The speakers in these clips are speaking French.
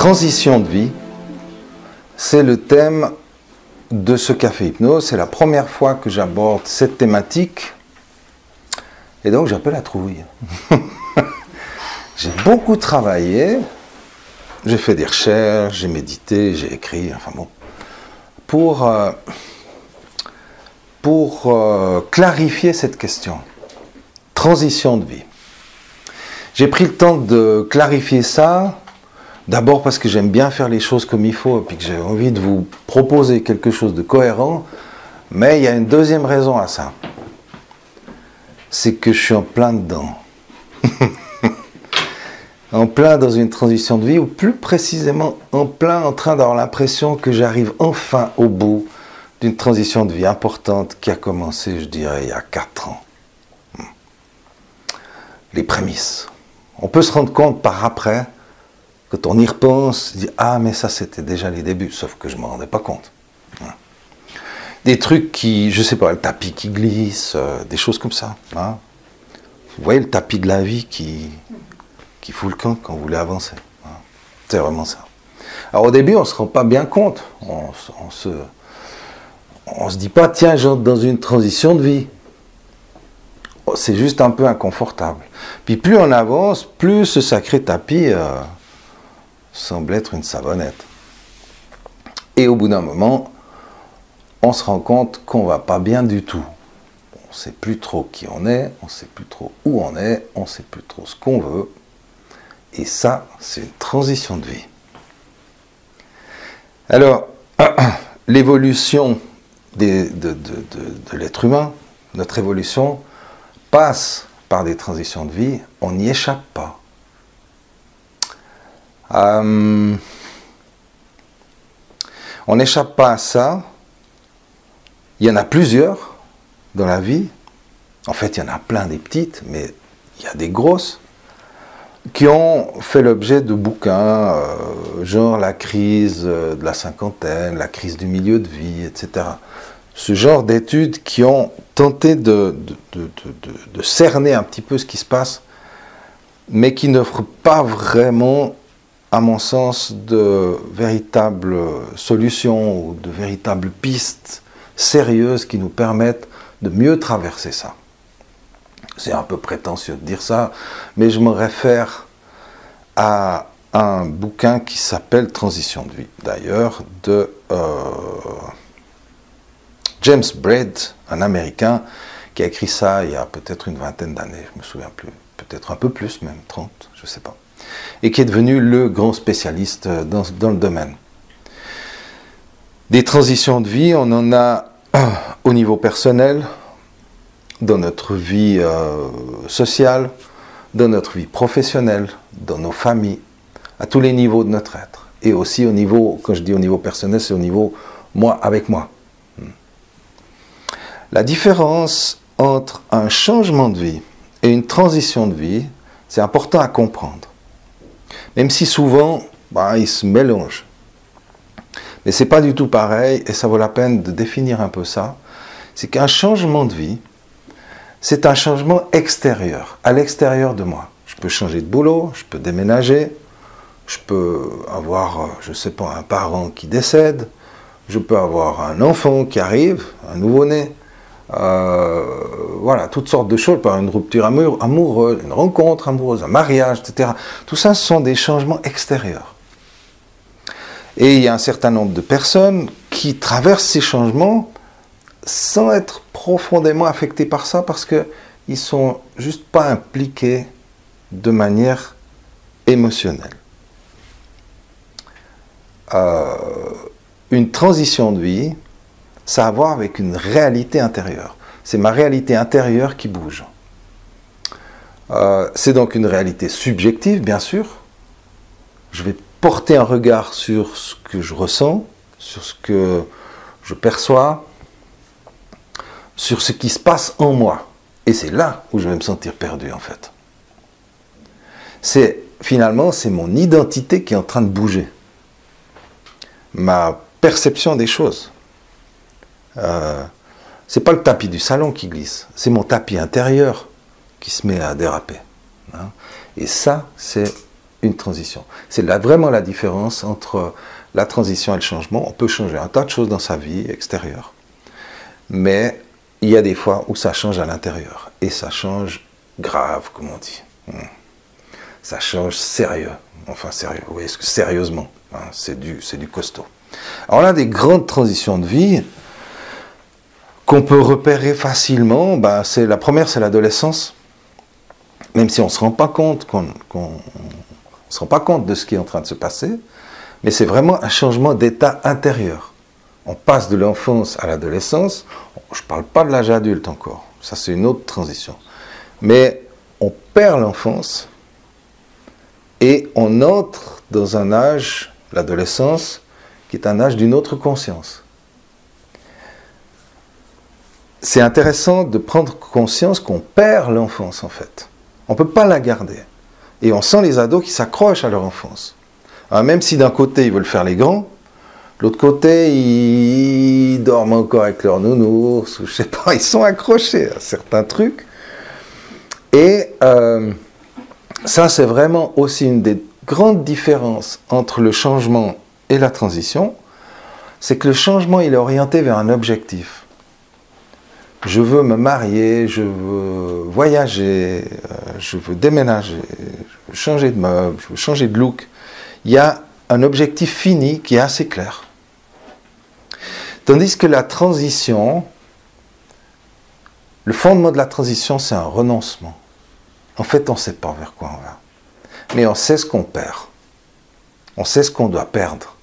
Transition de vie, c'est le thème de ce café hypnose. C'est la première fois que j'aborde cette thématique. Et donc j'ai un peu la trouille. J'ai beaucoup travaillé, j'ai fait des recherches, j'ai médité, j'ai écrit, enfin bon, pour clarifier cette question. Transition de vie. J'ai pris le temps de clarifier ça, d'abord parce que j'aime bien faire les choses comme il faut, et puis que j'ai envie de vous proposer quelque chose de cohérent, mais il y a une deuxième raison à ça. C'est que je suis en plein dedans. En plein dans une transition de vie, ou plus précisément en plein en train d'avoir l'impression que j'arrive enfin au bout d'une transition de vie importante qui a commencé, je dirais, il y a 4 ans. Les prémices. On peut se rendre compte par après, quand on y repense, on se dit « Ah, mais ça c'était déjà les débuts », sauf que je ne m'en rendais pas compte. Des trucs qui, je sais pas, le tapis qui glisse, des choses comme ça. Hein. Vous voyez le tapis de la vie qui fout le camp quand vous voulez avancer. Hein. C'est vraiment ça. Alors au début, on ne se rend pas bien compte. On se dit pas, tiens, j'entre dans une transition de vie. C'est juste un peu inconfortable. Puis plus on avance, plus ce sacré tapis semble être une savonnette. Et au bout d'un moment, on se rend compte qu'on ne va pas bien du tout. On ne sait plus trop qui on est, on ne sait plus trop où on est, on ne sait plus trop ce qu'on veut. Et ça, c'est une transition de vie. Alors, l'évolution de l'être humain, notre évolution, passe par des transitions de vie, on n'y échappe pas. On n'échappe pas à ça. Il y en a plusieurs dans la vie. En fait, il y en a plein des petites, mais il y a des grosses qui ont fait l'objet de bouquins, genre la crise de la cinquantaine, la crise du milieu de vie, etc. Ce genre d'études qui ont tenté de cerner un petit peu ce qui se passe, mais qui n'offrent pas vraiment, à mon sens, de véritables solutions ou de véritables pistes sérieuses qui nous permettent de mieux traverser ça. C'est un peu prétentieux de dire ça, mais je me réfère à un bouquin qui s'appelle Transition de vie, d'ailleurs, de James Braid, un Américain, qui a écrit ça il y a peut-être une vingtaine d'années, je ne me souviens plus, peut-être un peu plus, même 30, je ne sais pas, et qui est devenu le grand spécialiste dans le domaine. Des transitions de vie, on en a au niveau personnel, dans notre vie sociale, dans notre vie professionnelle, dans nos familles, à tous les niveaux de notre être. Et aussi au niveau, quand je dis au niveau personnel, c'est au niveau moi avec moi. La différence entre un changement de vie et une transition de vie, c'est important à comprendre. Même si souvent, ils se mélangent. Mais ce n'est pas du tout pareil, et ça vaut la peine de définir un peu ça. C'est qu'un changement de vie, c'est un changement extérieur, à l'extérieur de moi. Je peux changer de boulot, je peux déménager, je peux avoir, je ne sais pas, un parent qui décède, je peux avoir un enfant qui arrive, un nouveau-né, voilà, toutes sortes de choses, par une rupture amoureuse, une rencontre amoureuse, un mariage, etc. Tout ça, ce sont des changements extérieurs. Et il y a un certain nombre de personnes qui traversent ces changements sans être profondément affectés par ça, parce qu'ils ne sont juste pas impliqués de manière émotionnelle. Une transition de vie, ça a à voir avec une réalité intérieure. C'est ma réalité intérieure qui bouge. C'est donc une réalité subjective, bien sûr. Je vais porter un regard sur ce que je ressens, sur ce que je perçois, sur ce qui se passe en moi. Et c'est là où je vais me sentir perdu, en fait. Finalement, c'est mon identité qui est en train de bouger. Ma perception des choses. C'est pas le tapis du salon qui glisse, c'est mon tapis intérieur qui se met à déraper. Hein. Et ça, c'est une transition. C'est vraiment la différence entre la transition et le changement. On peut changer un tas de choses dans sa vie extérieure, mais il y a des fois où ça change à l'intérieur, et ça change grave, comme on dit. Ça change sérieux, enfin sérieux, oui, sérieusement, hein, c'est du costaud. Alors là, des grandes transitions de vie qu'on peut repérer facilement, la première, c'est l'adolescence. Même si on ne se rend pas compte se rend pas compte de ce qui est en train de se passer, mais c'est vraiment un changement d'état intérieur. On passe de l'enfance à l'adolescence. Je ne parle pas de l'âge adulte encore, ça c'est une autre transition. Mais on perd l'enfance et on entre dans un âge, l'adolescence, qui est un âge d'une autre conscience. C'est intéressant de prendre conscience qu'on perd l'enfance en fait. On ne peut pas la garder. Et on sent les ados qui s'accrochent à leur enfance. Alors, même si d'un côté ils veulent faire les grands, de l'autre côté ils dorment encore avec leur nounours, ou je sais pas, ils sont accrochés à certains trucs. Et ça c'est vraiment aussi une des grandes différences entre le changement et la transition, c'est que le changement il est orienté vers un objectif. Je veux me marier, je veux voyager, je veux déménager, je veux changer de meuble, je veux changer de look. Il y a un objectif fini qui est assez clair. Tandis que la transition, le fondement de la transition, c'est un renoncement. En fait, on ne sait pas vers quoi on va. Mais on sait ce qu'on perd. On sait ce qu'on doit perdre.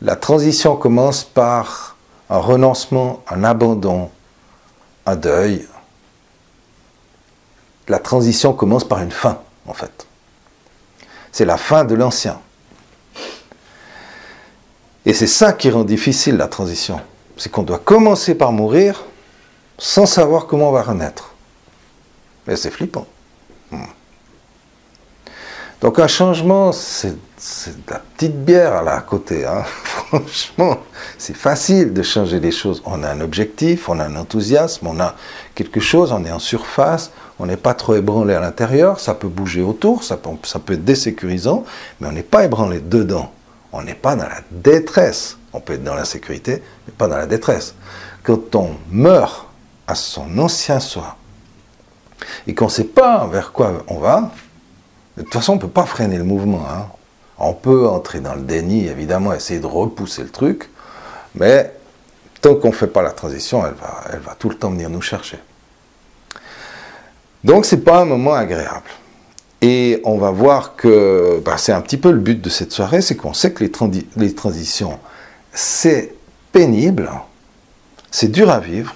La transition commence par un renoncement, un abandon, un deuil. La transition commence par une fin, en fait. C'est la fin de l'ancien. Et c'est ça qui rend difficile la transition. C'est qu'on doit commencer par mourir sans savoir comment on va renaître. Mais c'est flippant. Donc un changement, c'est de la petite bière là à côté. Hein. Franchement, c'est facile de changer les choses. On a un objectif, on a un enthousiasme, on a quelque chose, on est en surface, on n'est pas trop ébranlé à l'intérieur, ça peut bouger autour, ça peut être désécurisant, mais on n'est pas ébranlé dedans. On n'est pas dans la détresse. On peut être dans la sécurité, mais pas dans la détresse. Quand on meurt à son ancien soi, et qu'on ne sait pas vers quoi on va, de toute façon, on ne peut pas freiner le mouvement. Hein. On peut entrer dans le déni, évidemment, essayer de repousser le truc, mais tant qu'on ne fait pas la transition, elle va tout le temps venir nous chercher. Donc, ce n'est pas un moment agréable. Et on va voir que c'est un petit peu le but de cette soirée, c'est qu'on sait que les transitions, c'est pénible, c'est dur à vivre.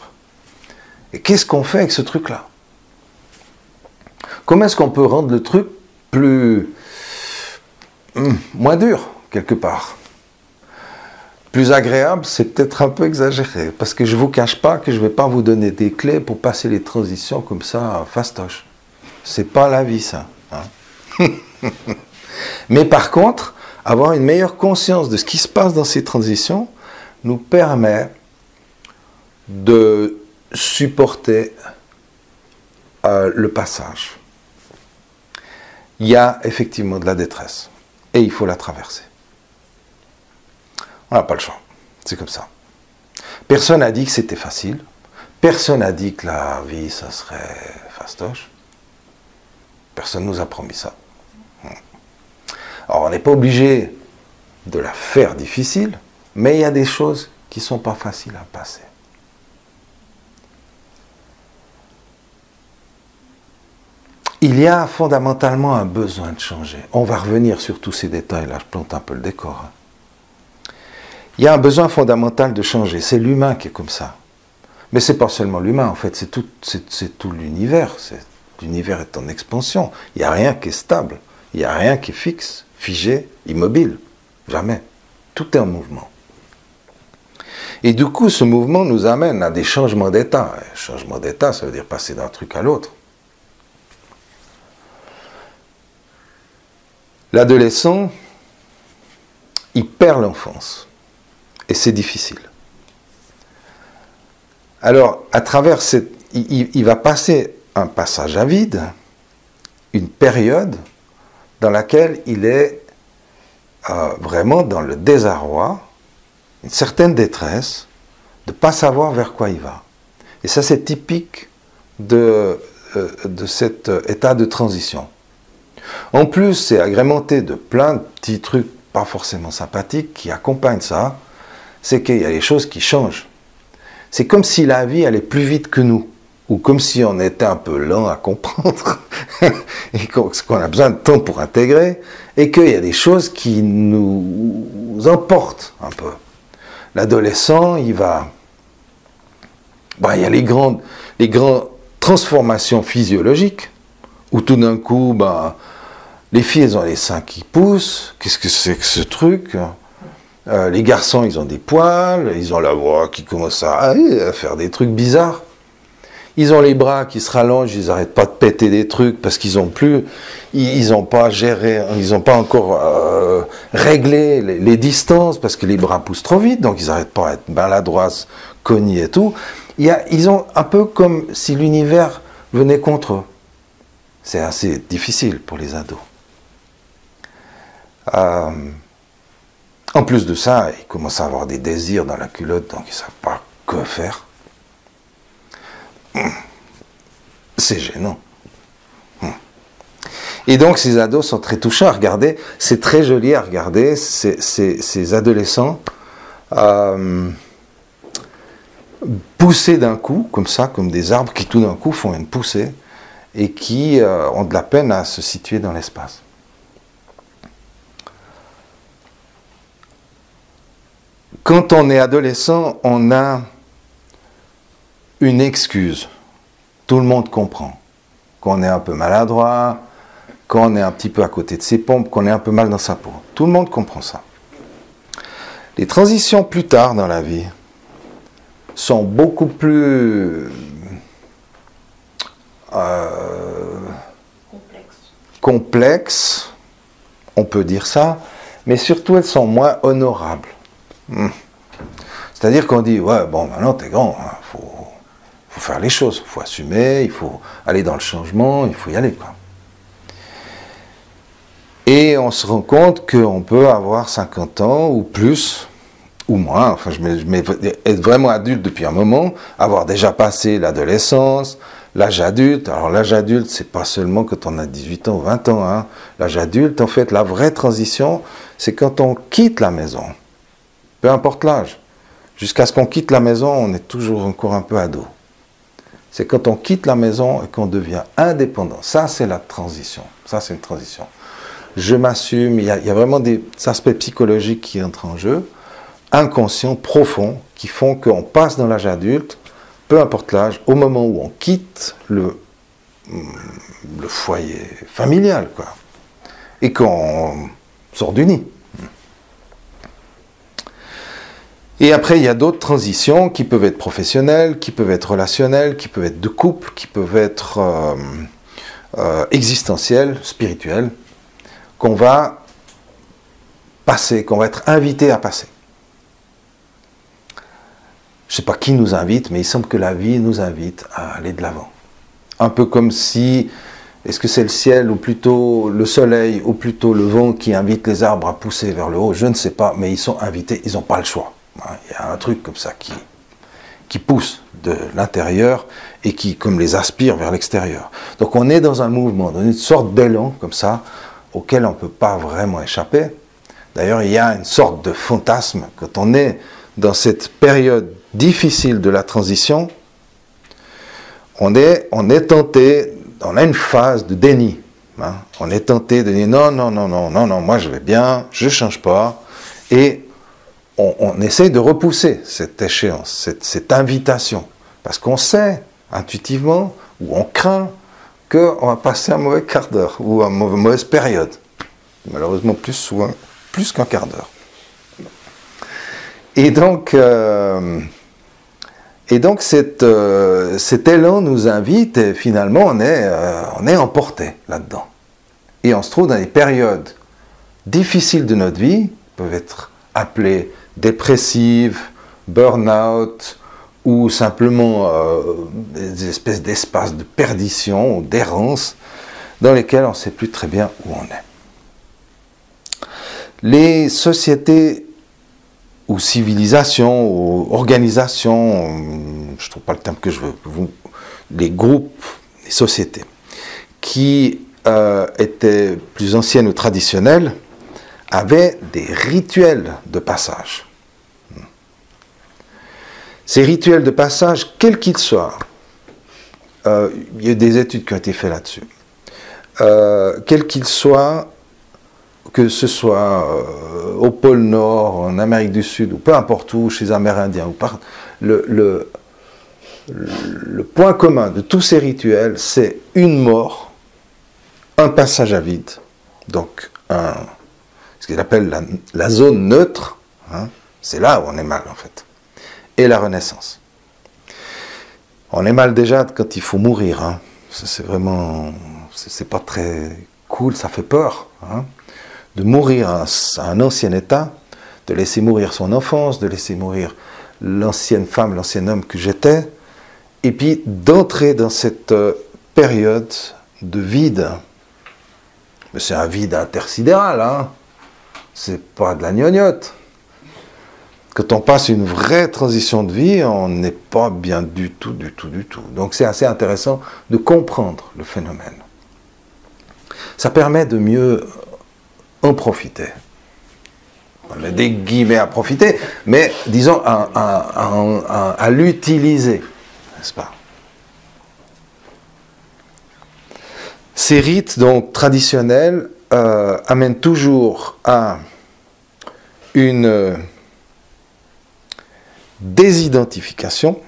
Et qu'est-ce qu'on fait avec ce truc-là? Comment est-ce qu'on peut rendre le truc moins dur, quelque part? Plus agréable, c'est peut-être un peu exagéré, parce que je ne vous cache pas que je ne vais pas vous donner des clés pour passer les transitions comme ça, fastoche. C'est pas la vie, ça. Hein. Mais par contre, avoir une meilleure conscience de ce qui se passe dans ces transitions nous permet de supporter le passage. Il y a effectivement de la détresse et il faut la traverser. On n'a pas le choix, c'est comme ça. Personne n'a dit que c'était facile, personne n'a dit que la vie ça serait fastoche, personne ne nous a promis ça. Alors on n'est pas obligé de la faire difficile, mais il y a des choses qui ne sont pas faciles à passer. Il y a fondamentalement un besoin de changer. On va revenir sur tous ces détails, là je plante un peu le décor. Il y a un besoin fondamental de changer, c'est l'humain qui est comme ça. Mais ce n'est pas seulement l'humain, en fait, c'est tout l'univers. L'univers est en expansion, il n'y a rien qui est stable, il n'y a rien qui est fixe, figé, immobile, jamais. Tout est en mouvement. Et du coup, ce mouvement nous amène à des changements d'état. Changement d'état, ça veut dire passer d'un truc à l'autre. L'adolescent, il perd l'enfance. Et c'est difficile. Alors, à travers il va passer un passage à vide, une période, dans laquelle il est vraiment dans le désarroi, une certaine détresse, de ne pas savoir vers quoi il va. Et ça, c'est typique de cet état de transition. En plus, c'est agrémenté de plein de petits trucs pas forcément sympathiques qui accompagnent ça. C'est qu'il y a des choses qui changent. C'est comme si la vie allait plus vite que nous, ou comme si on était un peu lent à comprendre, et qu'on a besoin de temps pour intégrer, et qu'il y a des choses qui nous emportent un peu. L'adolescent, il va... il y a les grandes transformations physiologiques, où tout d'un coup, les filles, elles ont les seins qui poussent. Qu'est-ce que c'est que ce truc? Les garçons, ils ont des poils, ils ont la voix qui commence à faire des trucs bizarres. Ils ont les bras qui se rallongent, ils n'arrêtent pas de péter des trucs parce qu'ils n'ont plus, ils n'ont pas géré, ils n'ont pas encore réglé les distances parce que les bras poussent trop vite, donc ils n'arrêtent pas d'être maladroits, cognés et tout. Ils ont un peu comme si l'univers venait contre eux. C'est assez difficile pour les ados. En plus de ça, ils commencent à avoir des désirs dans la culotte, donc ils ne savent pas que faire. C'est gênant. Et donc ces ados sont très touchants à regarder. C'est très joli à regarder, ces adolescents pousser d'un coup, comme ça, comme des arbres qui tout d'un coup font une poussée et qui ont de la peine à se situer dans l'espace. Quand on est adolescent, on a une excuse. Tout le monde comprend. Qu'on est un peu maladroit, qu'on est un petit peu à côté de ses pompes, qu'on est un peu mal dans sa peau. Tout le monde comprend ça. Les transitions plus tard dans la vie sont beaucoup plus complexes, on peut dire ça, mais surtout elles sont moins honorables. C'est-à-dire qu'on dit, ouais, bon, maintenant t'es grand, hein, faut faire les choses, il faut assumer, il faut aller dans le changement, il faut y aller, quoi. Et on se rend compte qu'on peut avoir 50 ans ou plus, ou moins, enfin être vraiment adulte depuis un moment, avoir déjà passé l'adolescence, l'âge adulte. Alors l'âge adulte, c'est pas seulement quand on a 18 ans ou 20 ans, hein. L'âge adulte, en fait, la vraie transition, c'est quand on quitte la maison. Peu importe l'âge. Jusqu'à ce qu'on quitte la maison, on est toujours encore un peu ado. C'est quand on quitte la maison et qu'on devient indépendant. Ça, c'est la transition. Ça, c'est une transition. Je m'assume. Il y a vraiment des aspects psychologiques qui entrent en jeu, inconscients, profonds, qui font qu'on passe dans l'âge adulte, peu importe l'âge, au moment où on quitte le foyer familial, quoi, et qu'on sort du nid. Et après, il y a d'autres transitions qui peuvent être professionnelles, qui peuvent être relationnelles, qui peuvent être de couple, qui peuvent être existentielles, spirituelles, qu'on va passer, qu'on va être invité à passer. Je ne sais pas qui nous invite, mais il semble que la vie nous invite à aller de l'avant. Un peu comme si, est-ce que c'est le ciel, ou plutôt le soleil, ou plutôt le vent qui invite les arbres à pousser vers le haut, je ne sais pas, mais ils sont invités, ils n'ont pas le choix. Il y a un truc comme ça qui pousse de l'intérieur et qui comme les aspire vers l'extérieur. Donc on est dans un mouvement, dans une sorte d'élan comme ça, auquel on ne peut pas vraiment échapper. D'ailleurs, il y a une sorte de fantasme quand on est dans cette période difficile de la transition. On est tenté, on a une phase de déni. Hein. On est tenté de dire non, moi je vais bien, je ne change pas. Et on essaie de repousser cette échéance, cette invitation. Parce qu'on sait intuitivement, ou on craint, qu'on va passer un mauvais quart d'heure, ou une mauvaise période. Malheureusement, plus qu'un quart d'heure. Et donc cet élan nous invite, et finalement, on est emporté là-dedans. Et on se trouve dans des périodes difficiles de notre vie, qui peuvent être appelées dépressives, burn-out, ou simplement des espèces d'espaces de perdition ou d'errance, dans lesquels on ne sait plus très bien où on est. Les sociétés ou civilisations ou organisations, je ne trouve pas le terme que je veux, les groupes, les sociétés, qui étaient plus anciennes ou traditionnelles, avaient des rituels de passage. Ces rituels de passage, quels qu'ils soient, il y a des études qui ont été faites là-dessus, quels qu'ils soient, que ce soit au pôle Nord, en Amérique du Sud, ou peu importe où, chez les Amérindiens, le point commun de tous ces rituels, c'est une mort, un passage à vide, donc ce qu'il appelle la zone neutre, hein, c'est là où on est mal en fait, et la renaissance. On est mal déjà quand il faut mourir, hein. C'est vraiment, c'est pas très cool, ça fait peur, hein, de mourir à un ancien état, de laisser mourir son enfance, de laisser mourir l'ancienne femme, l'ancien homme que j'étais, et puis d'entrer dans cette période de vide. Mais c'est un vide intersidéral, hein. C'est pas de la gnognotte. Quand on passe une vraie transition de vie, on n'est pas bien du tout, du tout, du tout. Donc c'est assez intéressant de comprendre le phénomène. Ça permet de mieux en profiter. On met des guillemets à profiter, mais disons à l'utiliser, n'est-ce pas? Ces rites donc traditionnels amènent toujours à une désidentification.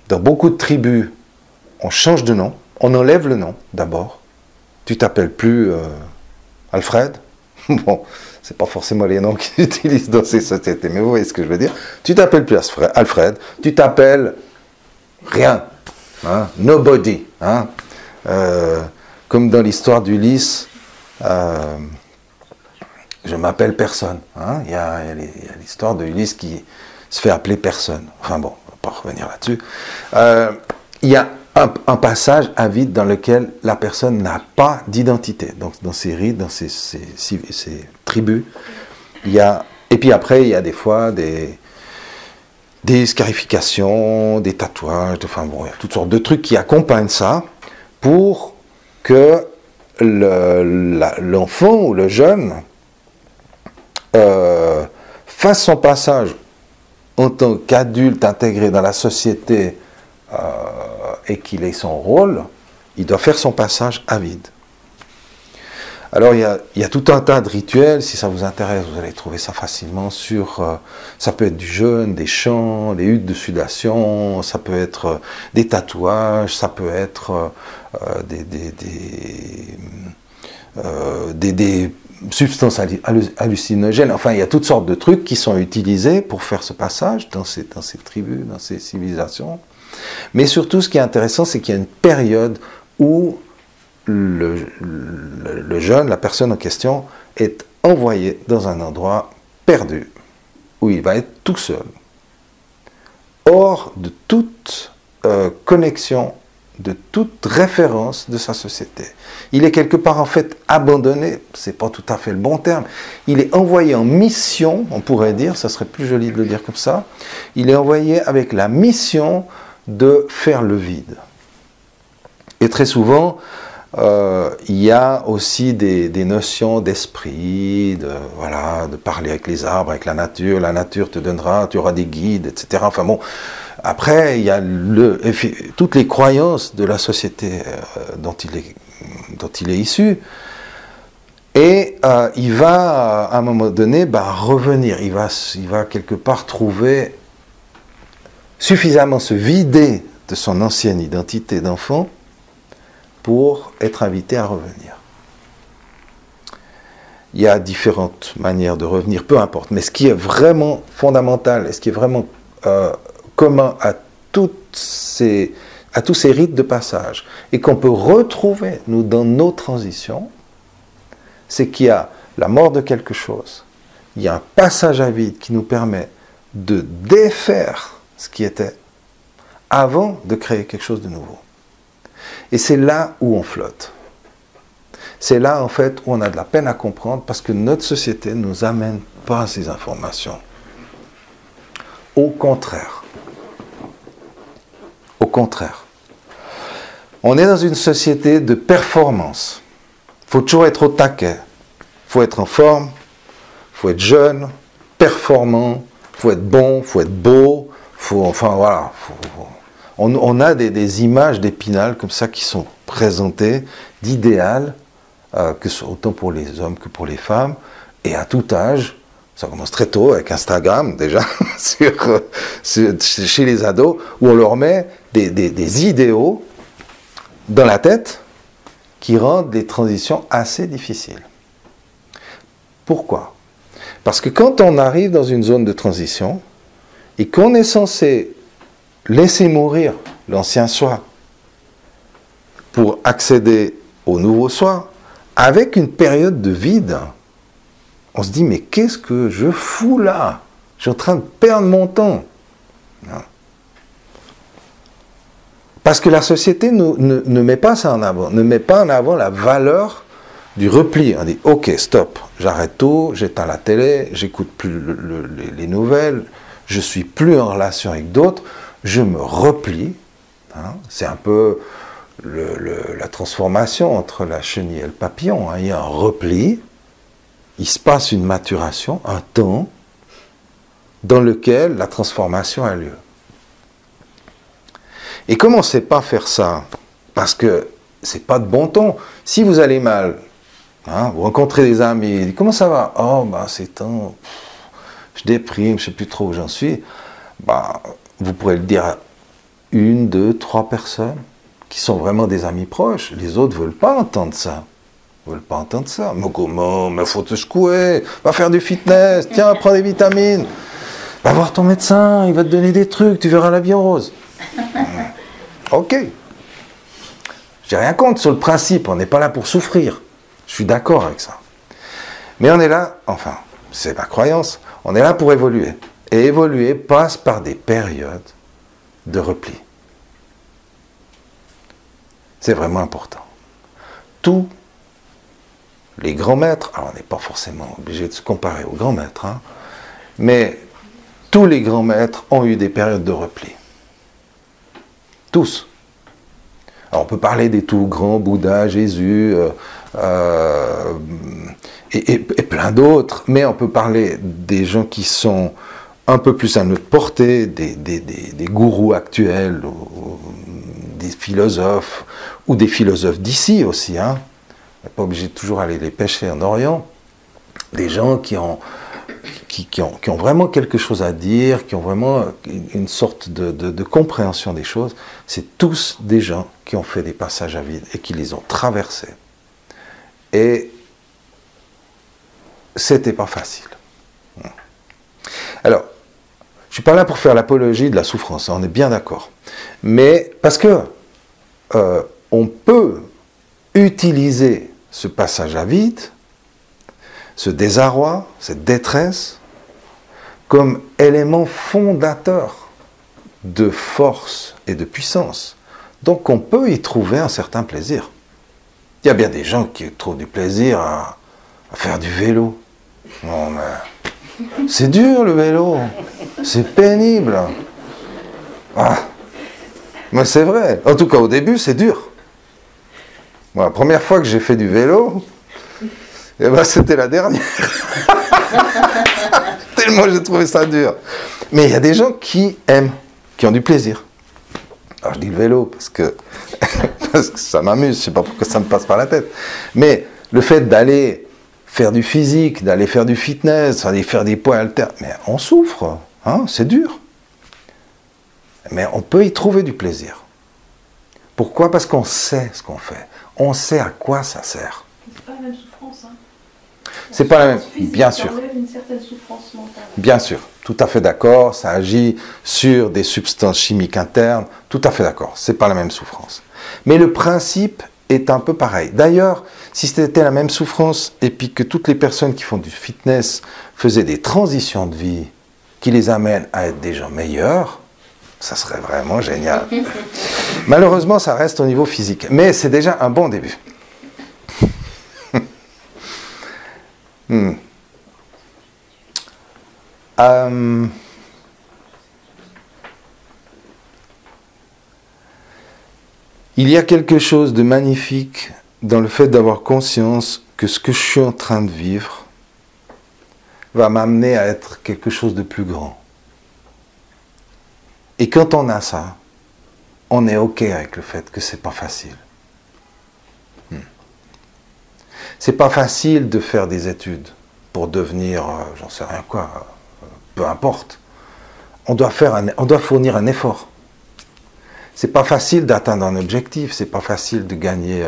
Dans beaucoup de tribus, on change de nom, on enlève le nom d'abord. Tu t'appelles plus Alfred. Bon, c'est pas forcément les noms qu'ils utilisent dans ces sociétés, mais vous voyez ce que je veux dire. Tu t'appelles plus Alfred, tu t'appelles rien, hein, nobody, hein. Comme dans l'histoire d'Ulysse, je m'appelle personne. Hein. Il y a l'histoire d'Ulysse qui se fait appeler personne. Enfin bon, on va pas revenir là-dessus. Il y a un passage à vide dans lequel la personne n'a pas d'identité. Donc dans ces rites, dans ces tribus, il y a... Et puis après, il y a des fois des scarifications, des tatouages, enfin bon, il y a toutes sortes de trucs qui accompagnent ça pour que l'enfant ou le jeune fasse son passage en tant qu'adulte intégré dans la société et qu'il ait son rôle, il doit faire son passage à vide. Alors il y a tout un tas de rituels, si ça vous intéresse, vous allez trouver ça facilement sur... ça peut être du jeûne, des chants, des huttes de sudation, ça peut être des tatouages, ça peut être des substances hallucinogènes, enfin il y a toutes sortes de trucs qui sont utilisés pour faire ce passage dans ces tribus, dans ces civilisations. Mais surtout ce qui est intéressant, c'est qu'il y a une période où le jeune, la personne en question, est envoyé dans un endroit perdu, où il va être tout seul, hors de toute connexion, de toute référence de sa société. Il est quelque part en fait abandonné, c'est pas tout à fait le bon terme, il est envoyé en mission, on pourrait dire, ça serait plus joli de le dire comme ça, il est envoyé avec la mission de faire le vide. Et très souvent, il y a aussi des notions d'esprit, de parler avec les arbres, avec la nature te donnera, tu auras des guides, etc. Enfin bon, après, il y a toutes les croyances de la société dont il est issu, et il va, à un moment donné, revenir, il va quelque part trouver suffisamment se vider de son ancienne identité d'enfant pour être invité à revenir. Il y a différentes manières de revenir, peu importe, mais ce qui est vraiment fondamental, et ce qui est vraiment commun à tous ces rites de passage, et qu'on peut retrouver, nous, dans nos transitions, c'est qu'il y a la mort de quelque chose, il y a un passage à vide qui nous permet de défaire ce qui était, avant de créer quelque chose de nouveau. Et c'est là où on flotte. C'est là, en fait, où on a de la peine à comprendre parce que notre société ne nous amène pas ces informations. Au contraire. Au contraire. On est dans une société de performance. Il faut toujours être au taquet. Il faut être en forme, il faut être jeune, performant, il faut être bon, il faut être beau, on a des images d'Épinal comme ça qui sont présentées, d'idéal, autant pour les hommes que pour les femmes, et à tout âge. Ça commence très tôt avec Instagram déjà, chez les ados, où on leur met des idéaux dans la tête qui rendent les transitions assez difficiles. Pourquoi? Parce que quand on arrive dans une zone de transition et qu'on est censé laisser mourir l'ancien soi pour accéder au nouveau soi, avec une période de vide, on se dit, mais qu'est-ce que je fous là? Je suis en train de perdre mon temps. Non. Parce que la société ne met pas ça en avant, ne met pas en avant la valeur du repli. On dit, ok, stop, j'arrête tout, j'éteins la télé, j'écoute plus les nouvelles, je suis plus en relation avec d'autres, je me replie. Hein. C'est un peu la transformation entre la chenille et le papillon. Hein. Il y a un repli, il se passe une maturation, un temps, dans lequel la transformation a lieu. Et comme on ne sait pas faire ça, parce que c'est pas de bon ton, si vous allez mal, hein, vous rencontrez des amis, comment ça va? Oh, ben c'est temps, je déprime, je ne sais plus trop où j'en suis. Ben, vous pourrez le dire à 1, 2, 3 personnes qui sont vraiment des amis proches. Les autres ne veulent pas entendre ça. Ils ne veulent pas entendre ça. Mais comment? Mais faut te secouer, va faire du fitness, tiens, prends des vitamines. Va voir ton médecin, il va te donner des trucs, tu verras la vie en rose. Ok. J'ai rien contre sur le principe, on n'est pas là pour souffrir. Je suis d'accord avec ça. Mais on est là, enfin, c'est ma croyance, on est là pour évoluer. Et évoluer passe par des périodes de repli. C'est vraiment important. Tous les grands maîtres, alors on n'est pas forcément obligé de se comparer aux grands maîtres, hein, mais tous les grands maîtres ont eu des périodes de repli. Tous. Alors on peut parler des tout grands, Bouddha, Jésus, et plein d'autres, mais on peut parler des gens qui sont un peu plus à notre portée, des gourous actuels, des philosophes, ou des philosophes d'ici aussi. Hein. On n'est pas obligé de toujours aller les pêcher en Orient. Des gens qui ont vraiment quelque chose à dire, qui ont vraiment une sorte de compréhension des choses. C'est tous des gens qui ont fait des passages à vide et qui les ont traversés. Et c'était pas facile. Alors, je ne suis pas là pour faire l'apologie de la souffrance, hein, on est bien d'accord. Mais parce que on peut utiliser ce passage à vide, ce désarroi, cette détresse, comme élément fondateur de force et de puissance. Donc on peut y trouver un certain plaisir. Il y a bien des gens qui trouvent du plaisir à faire du vélo. Non mais c'est dur le vélo, c'est pénible. Ah. Mais c'est vrai, en tout cas au début c'est dur. Moi, la première fois que j'ai fait du vélo, eh ben, c'était la dernière. Tellement j'ai trouvé ça dur. Mais il y a des gens qui aiment, qui ont du plaisir. Alors je dis le vélo parce que ça m'amuse, je ne sais pas pourquoi ça me passe par la tête. Mais le fait d'aller faire du physique, d'aller faire du fitness, d'aller faire des poids haltères, mais on souffre, hein, c'est dur. Mais on peut y trouver du plaisir. Pourquoi? Parce qu'on sait ce qu'on fait. On sait à quoi ça sert. C'est pas la même souffrance. Hein. C'est pas la même, bien sûr. Ça enlève une certaine souffrance mentale. Bien sûr, tout à fait d'accord. Ça agit sur des substances chimiques internes. Tout à fait d'accord. C'est pas la même souffrance. Mais le principe est un peu pareil. D'ailleurs, si c'était la même souffrance et puis que toutes les personnes qui font du fitness faisaient des transitions de vie qui les amènent à être des gens meilleurs, ça serait vraiment génial. Malheureusement, ça reste au niveau physique. Mais c'est déjà un bon début. Hmm. Euh, il y a quelque chose de magnifique dans le fait d'avoir conscience que ce que je suis en train de vivre va m'amener à être quelque chose de plus grand. Et quand on a ça, on est OK avec le fait que c'est pas facile. C'est pas facile de faire des études pour devenir, j'en sais rien quoi, peu importe. On doit fournir un effort. C'est pas facile d'atteindre un objectif, c'est pas facile de gagner,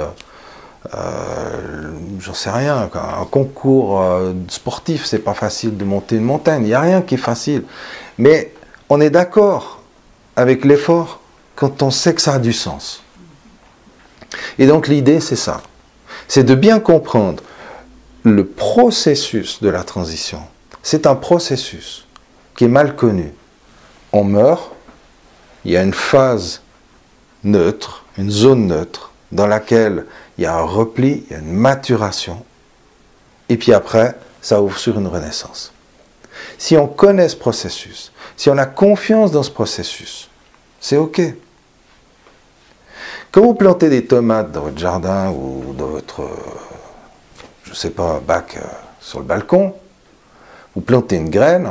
j'en sais rien, un concours sportif, c'est pas facile de monter une montagne. Il n'y a rien qui est facile. Mais on est d'accord avec l'effort quand on sait que ça a du sens. Et donc l'idée, c'est ça. C'est de bien comprendre le processus de la transition. C'est un processus qui est mal connu. On meurt, il y a une phase neutre, une zone neutre, dans laquelle il y a un repli, il y a une maturation, et puis après, ça ouvre sur une renaissance. Si on connaît ce processus, si on a confiance dans ce processus, c'est OK. Quand vous plantez des tomates dans votre jardin ou dans votre, je ne sais pas, bac sur le balcon, vous plantez une graine,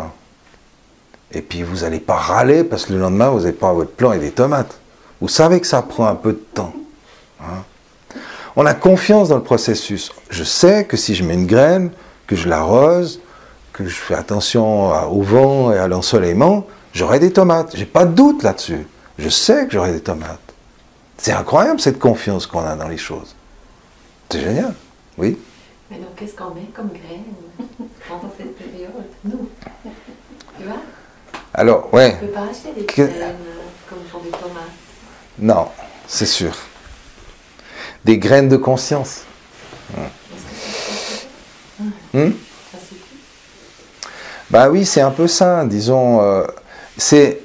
et puis vous n'allez pas râler parce que le lendemain, vous n'avez pas votre plant et des tomates. Vous savez que ça prend un peu de temps. Hein. On a confiance dans le processus. Je sais que si je mets une graine, que je l'arrose, que je fais attention au vent et à l'ensoleillement, j'aurai des tomates. Je n'ai pas de doute là-dessus. Je sais que j'aurai des tomates. C'est incroyable cette confiance qu'on a dans les choses. C'est génial, oui. Mais donc, qu'est-ce qu'on met comme graine pendant cette période, nous? Tu vois? Alors, ouais. On ne peut pas acheter des graines comme pour des tomates. Non, c'est sûr. Des graines de conscience. Est-ce que ça suffit? Bah oui, c'est un peu ça, disons. C'est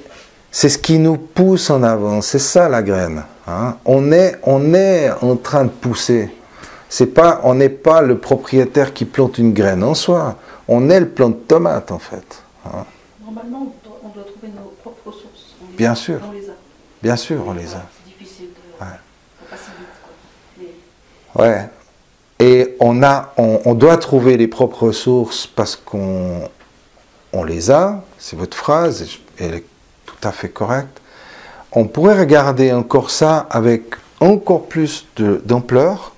ce qui nous pousse en avant. C'est ça la graine. Hein. On est en train de pousser. On n'est pas le propriétaire qui plante une graine en soi. On est le plant de tomate en fait. Hein. Normalement, on doit trouver nos propres ressources. Bien sûr. On les a. Bien sûr, on les a. C'est difficile de... Ouais. Ça passe vite, quoi. Ouais. Et on doit trouver les propres ressources parce qu'on les a. C'est votre phrase, elle est tout à fait correcte. On pourrait regarder encore ça avec encore plus d'ampleur.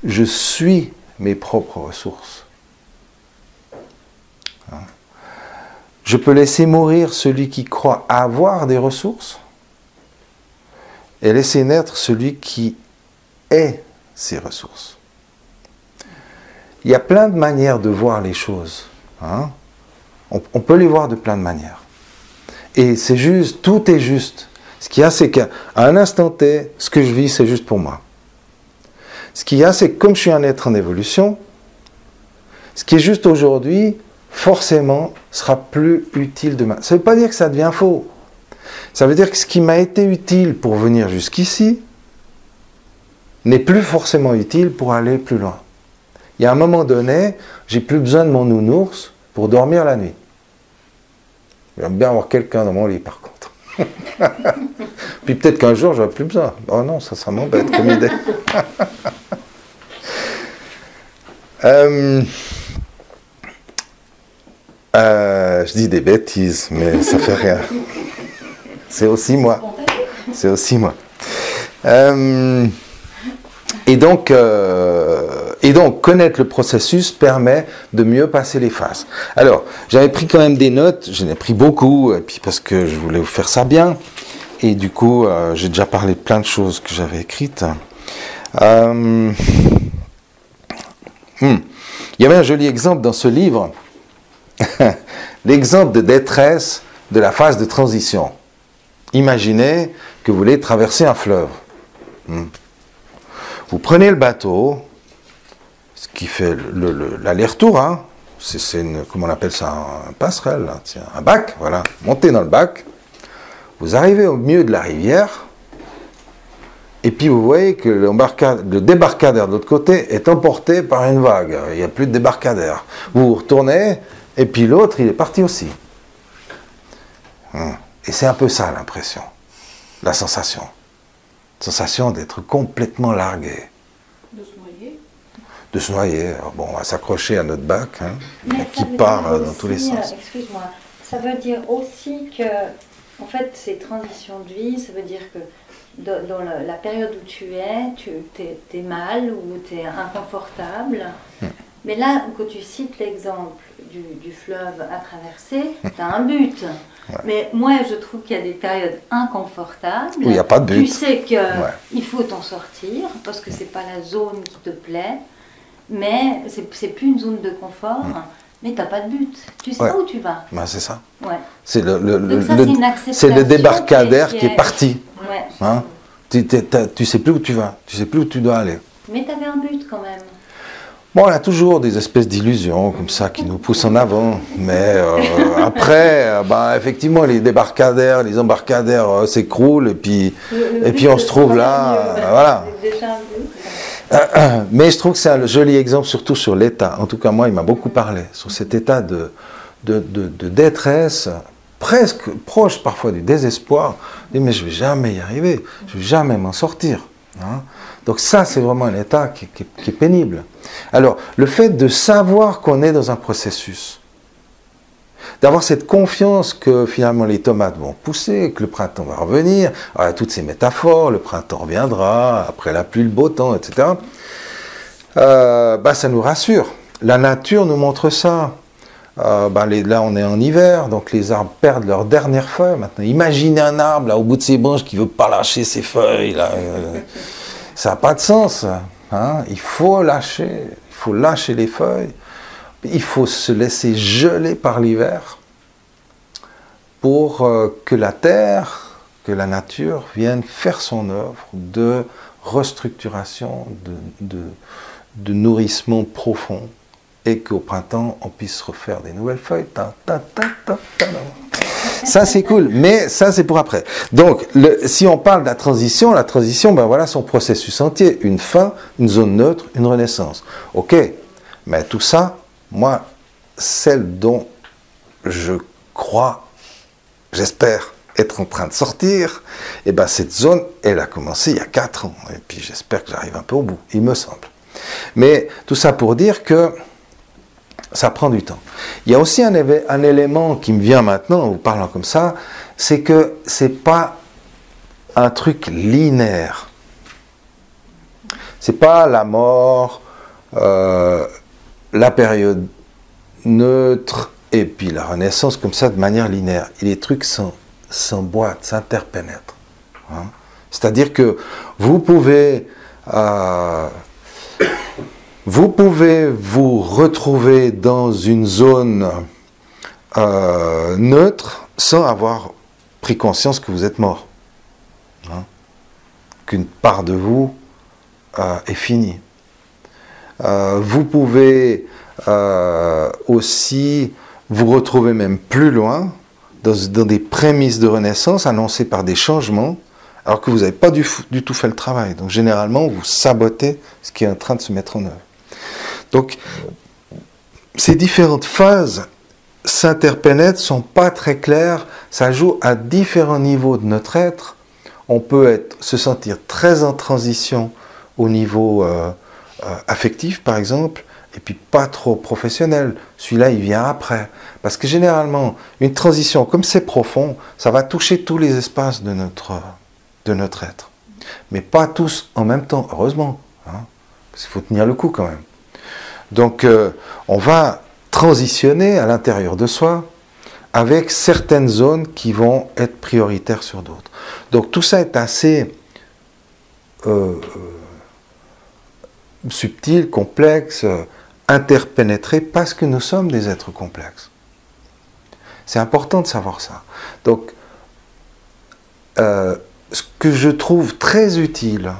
Je suis mes propres ressources. Hein. Je peux laisser mourir celui qui croit avoir des ressources et laisser naître celui qui est ces ressources. Il y a plein de manières de voir les choses. Hein. On peut les voir de plein de manières. Et c'est juste, tout est juste. Ce qu'il y a, c'est qu'à un instant T, ce que je vis, c'est juste pour moi. Ce qu'il y a, c'est que comme je suis un être en évolution, ce qui est juste aujourd'hui, forcément, sera plus utile demain. Ça ne veut pas dire que ça devient faux. Ça veut dire que ce qui m'a été utile pour venir jusqu'ici n'est plus forcément utile pour aller plus loin. Il y a un moment donné, j'ai plus besoin de mon nounours pour dormir la nuit. J'aime bien avoir quelqu'un dans mon lit, par contre. Puis peut-être qu'un jour, j'aurai plus besoin. Oh non, ça m'embête comme idée. Je dis des bêtises, mais ça fait rien. C'est aussi moi. C'est aussi moi. Et donc, connaître le processus permet de mieux passer les phases. Alors, j'avais pris quand même des notes, j'en ai pris beaucoup, et puis parce que je voulais vous faire ça bien. Et du coup, j'ai déjà parlé de plein de choses que j'avais écrites. Il y avait un joli exemple dans ce livre, l'exemple de détresse de la phase de transition. Imaginez que vous voulez traverser un fleuve. Vous prenez le bateau, ce qui fait l'aller-retour, hein. C'est comment on appelle ça, un passerelle, là, tiens, un bac, voilà. Montez dans le bac, vous arrivez au milieu de la rivière, Et puis vous voyez que le débarcadère de l'autre côté est emporté par une vague. Il n'y a plus de débarcadère. Vous vous retournez, et puis l'autre, il est parti aussi. Et c'est un peu ça l'impression, la sensation. Sensation d'être complètement largué. De se noyer. De se noyer. Alors bon, on va s'accrocher à notre bac, hein, Mais qui ça veut part dire dans tous les aussi, sens. Excuse-moi, ça veut dire aussi que, en fait, ces transitions de vie, ça veut dire que dans la période où tu es mal ou tu es inconfortable. Mais là, quand tu cites l'exemple du fleuve à traverser, tu as un but. Ouais. Mais moi, je trouve qu'il y a des périodes inconfortables. Où il n'y a pas de but. Tu sais qu'il faut t'en sortir parce que c'est pas la zone qui te plaît, mais c'est plus une zone de confort. Mais tu n'as pas de but. Tu sais pas où tu vas. Ben, c'est ça. Ouais. C'est c'est le débarcadère qui est parti. Ouais. Hein, tu sais plus où tu vas. Tu sais plus où tu dois aller. Mais tu avais un but quand même. Bon, on a toujours des espèces d'illusions comme ça qui nous poussent en avant, mais après, effectivement, les débarcadères, les embarcadères s'écroulent et puis on se trouve là, voilà. Mais je trouve que c'est un joli exemple, surtout sur l'état. En tout cas, moi, il m'a beaucoup parlé sur cet état de détresse, presque proche parfois du désespoir. Mais je vais jamais y arriver, je vais jamais m'en sortir. Hein. Donc ça, c'est vraiment un état qui est pénible. Alors, le fait de savoir qu'on est dans un processus, d'avoir cette confiance que finalement les tomates vont pousser, que le printemps va revenir, alors, toutes ces métaphores, le printemps reviendra, après la pluie, le beau temps, etc., ça nous rassure. La nature nous montre ça. Là, on est en hiver, donc les arbres perdent leurs dernières feuilles. Maintenant, imaginez un arbre là, au bout de ses branches qui ne veut pas lâcher ses feuilles. Là, ça n'a pas de sens. Hein. Il faut lâcher les feuilles. Il faut se laisser geler par l'hiver pour que la terre, que la nature vienne faire son œuvre de restructuration, de nourrissement profond. Et qu'au printemps, on puisse refaire des nouvelles feuilles. Ça, c'est cool, mais ça, c'est pour après. Donc, si on parle de la transition, voilà son processus entier. Une fin, une zone neutre, une renaissance. Ok, mais tout ça, moi, celle dont je crois, j'espère être en train de sortir, cette zone, elle a commencé il y a 4 ans. Et puis, j'espère que j'arrive un peu au bout, il me semble. Mais tout ça pour dire que ça prend du temps. Il y a aussi un élément qui me vient maintenant, en vous parlant comme ça, c'est que c'est pas un truc linéaire. C'est pas la mort, la période neutre et puis la renaissance comme ça de manière linéaire. Et les trucs s'emboîtent, s'interpénètrent. Hein. C'est-à-dire que vous pouvez vous retrouver dans une zone neutre sans avoir pris conscience que vous êtes mort. Hein? Qu'une part de vous est finie. Vous pouvez aussi vous retrouver même plus loin, dans des prémices de renaissance annoncées par des changements, alors que vous n'avez pas du tout fait le travail. Donc généralement, vous sabotez ce qui est en train de se mettre en œuvre. Donc, ces différentes phases s'interpénètrent, ne sont pas très claires, ça joue à différents niveaux de notre être. On peut se sentir très en transition au niveau affectif, par exemple, et puis pas trop professionnel. Celui-là, il vient après. Parce que généralement, une transition, comme c'est profond, ça va toucher tous les espaces de notre être. Mais pas tous en même temps, heureusement. Hein, parce qu'il faut tenir le coup quand même. Donc, on va transitionner à l'intérieur de soi avec certaines zones qui vont être prioritaires sur d'autres. Donc, tout ça est assez subtil, complexe, interpénétré, parce que nous sommes des êtres complexes. C'est important de savoir ça. Donc, ce que je trouve très utile,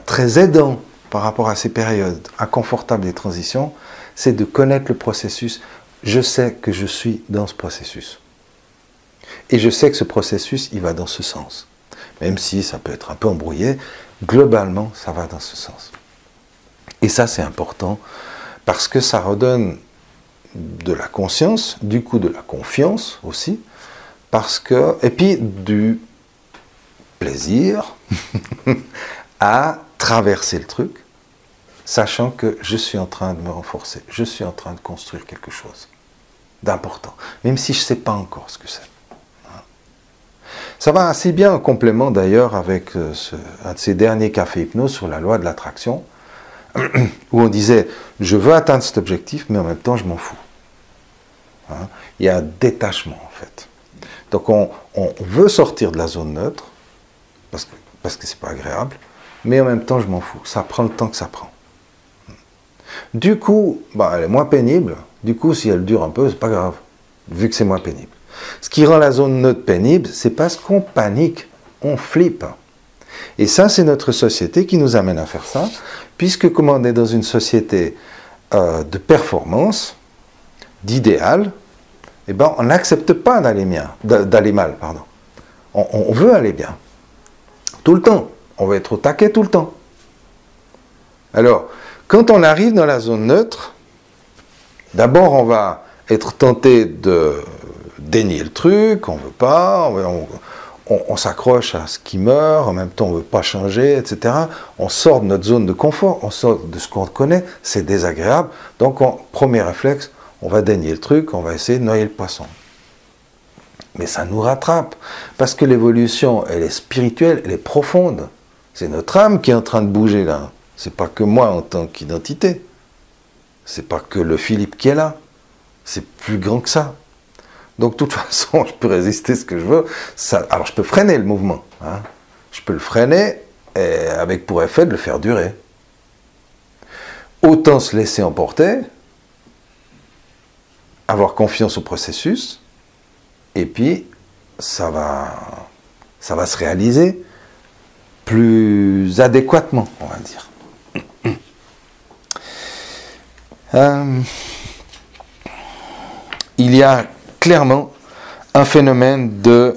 très aidant par rapport à ces périodes inconfortables des transitions, c'est de connaître le processus. Je sais que je suis dans ce processus. Et je sais que ce processus, il va dans ce sens. même si ça peut être un peu embrouillé, globalement, ça va dans ce sens. Et ça, c'est important, parce que ça redonne de la conscience, du coup de la confiance aussi, parce que, et puis du plaisir à traverser le truc, sachant que je suis en train de me renforcer, je suis en train de construire quelque chose d'important, même si je ne sais pas encore ce que c'est. Ça va assez bien en complément d'ailleurs avec un de ces derniers cafés hypnose sur la loi de l'attraction, où on disait, je veux atteindre cet objectif, mais en même temps je m'en fous. Hein? Il y a un détachement en fait. Donc on veut sortir de la zone neutre, parce que c'est pas agréable, mais en même temps je m'en fous. Ça prend le temps que ça prend. Du coup, elle est moins pénible. Du coup, si elle dure un peu, c'est pas grave, vu que c'est moins pénible. Ce qui rend la zone neutre pénible, c'est parce qu'on panique, on flippe. Et ça, c'est notre société qui nous amène à faire ça, puisque comme on est dans une société de performance, d'idéal, eh ben, on n'accepte pas d'aller mal. Pardon. On veut aller bien. Tout le temps. On veut être au taquet tout le temps. Alors, quand on arrive dans la zone neutre, d'abord on va être tenté de dénier le truc, on ne veut pas, on s'accroche à ce qui meurt, en même temps on ne veut pas changer, etc. On sort de notre zone de confort, on sort de ce qu'on connaît, c'est désagréable. Donc, premier réflexe, on va dénier le truc, on va essayer de noyer le poisson. Mais ça nous rattrape, parce que l'évolution, elle est spirituelle, elle est profonde. C'est notre âme qui est en train de bouger là. C'est pas que moi en tant qu'identité. C'est pas que le Philippe qui est là. C'est plus grand que ça. Donc de toute façon, je peux résister ce que je veux. Alors je peux freiner le mouvement. Hein. Je peux le freiner et avec pour effet de le faire durer. Autant se laisser emporter, avoir confiance au processus, et puis ça va se réaliser plus adéquatement, on va dire. Il y a clairement un phénomène de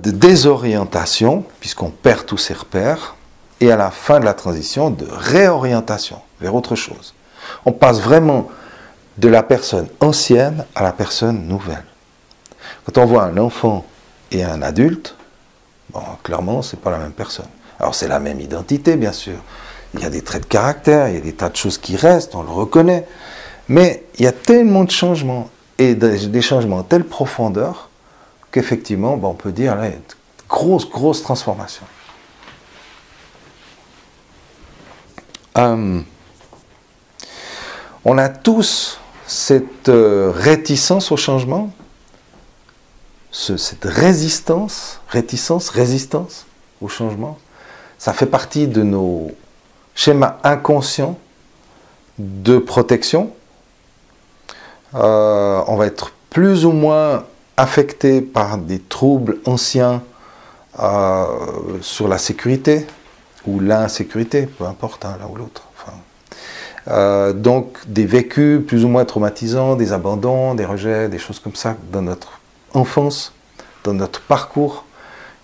désorientation, puisqu'on perd tous ses repères, et à la fin de la transition, de réorientation vers autre chose. On passe vraiment de la personne ancienne à la personne nouvelle. Quand on voit un enfant et un adulte, clairement, ce n'est pas la même personne. Alors c'est la même identité, bien sûr. Il y a des traits de caractère, il y a des tas de choses qui restent, on le reconnaît. Mais il y a tellement de changements, et des changements à telle profondeur, qu'effectivement, on peut dire, là, il y a une grosse transformation. On a tous cette réticence au changement, cette résistance au changement. Ça fait partie de nos schémas inconscients de protection. On va être plus ou moins affecté par des troubles anciens sur la sécurité ou l'insécurité, peu importe, l'un ou l'autre. Donc des vécus plus ou moins traumatisants, des abandons, des rejets, des choses comme ça dans notre enfance, dans notre parcours,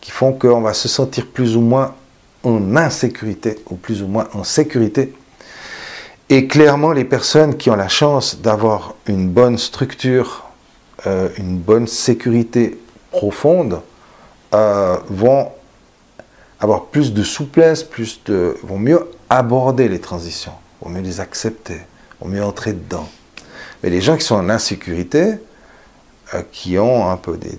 qui font qu'on va se sentir plus ou moins en insécurité ou plus ou moins en sécurité. Et clairement, les personnes qui ont la chance d'avoir une bonne structure, une bonne sécurité profonde, vont avoir plus de souplesse, vont mieux aborder les transitions, vont mieux les accepter, vont mieux entrer dedans. Mais les gens qui sont en insécurité, qui ont un peu des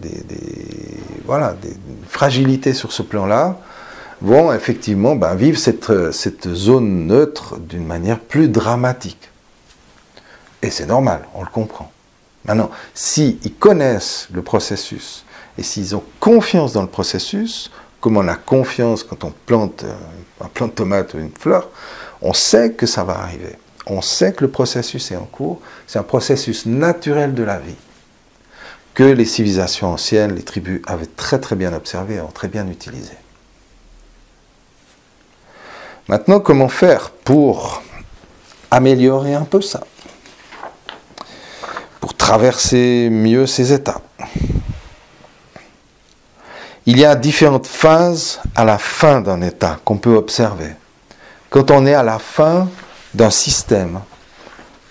fragilités sur ce plan-là, vont effectivement vivre cette zone neutre d'une manière plus dramatique. Et c'est normal, on le comprend. Maintenant, s'ils connaissent le processus, et s'ils ont confiance dans le processus, comme on a confiance quand on plante un plant de tomate ou une fleur, on sait que ça va arriver. On sait que le processus est en cours. C'est un processus naturel de la vie, que les civilisations anciennes, les tribus, avaient très très bien observé et ont très bien utilisé. Maintenant, comment faire pour améliorer un peu ça? Pour traverser mieux ces étapes? il y a différentes phases à la fin d'un état qu'on peut observer. Quand on est à la fin d'un système,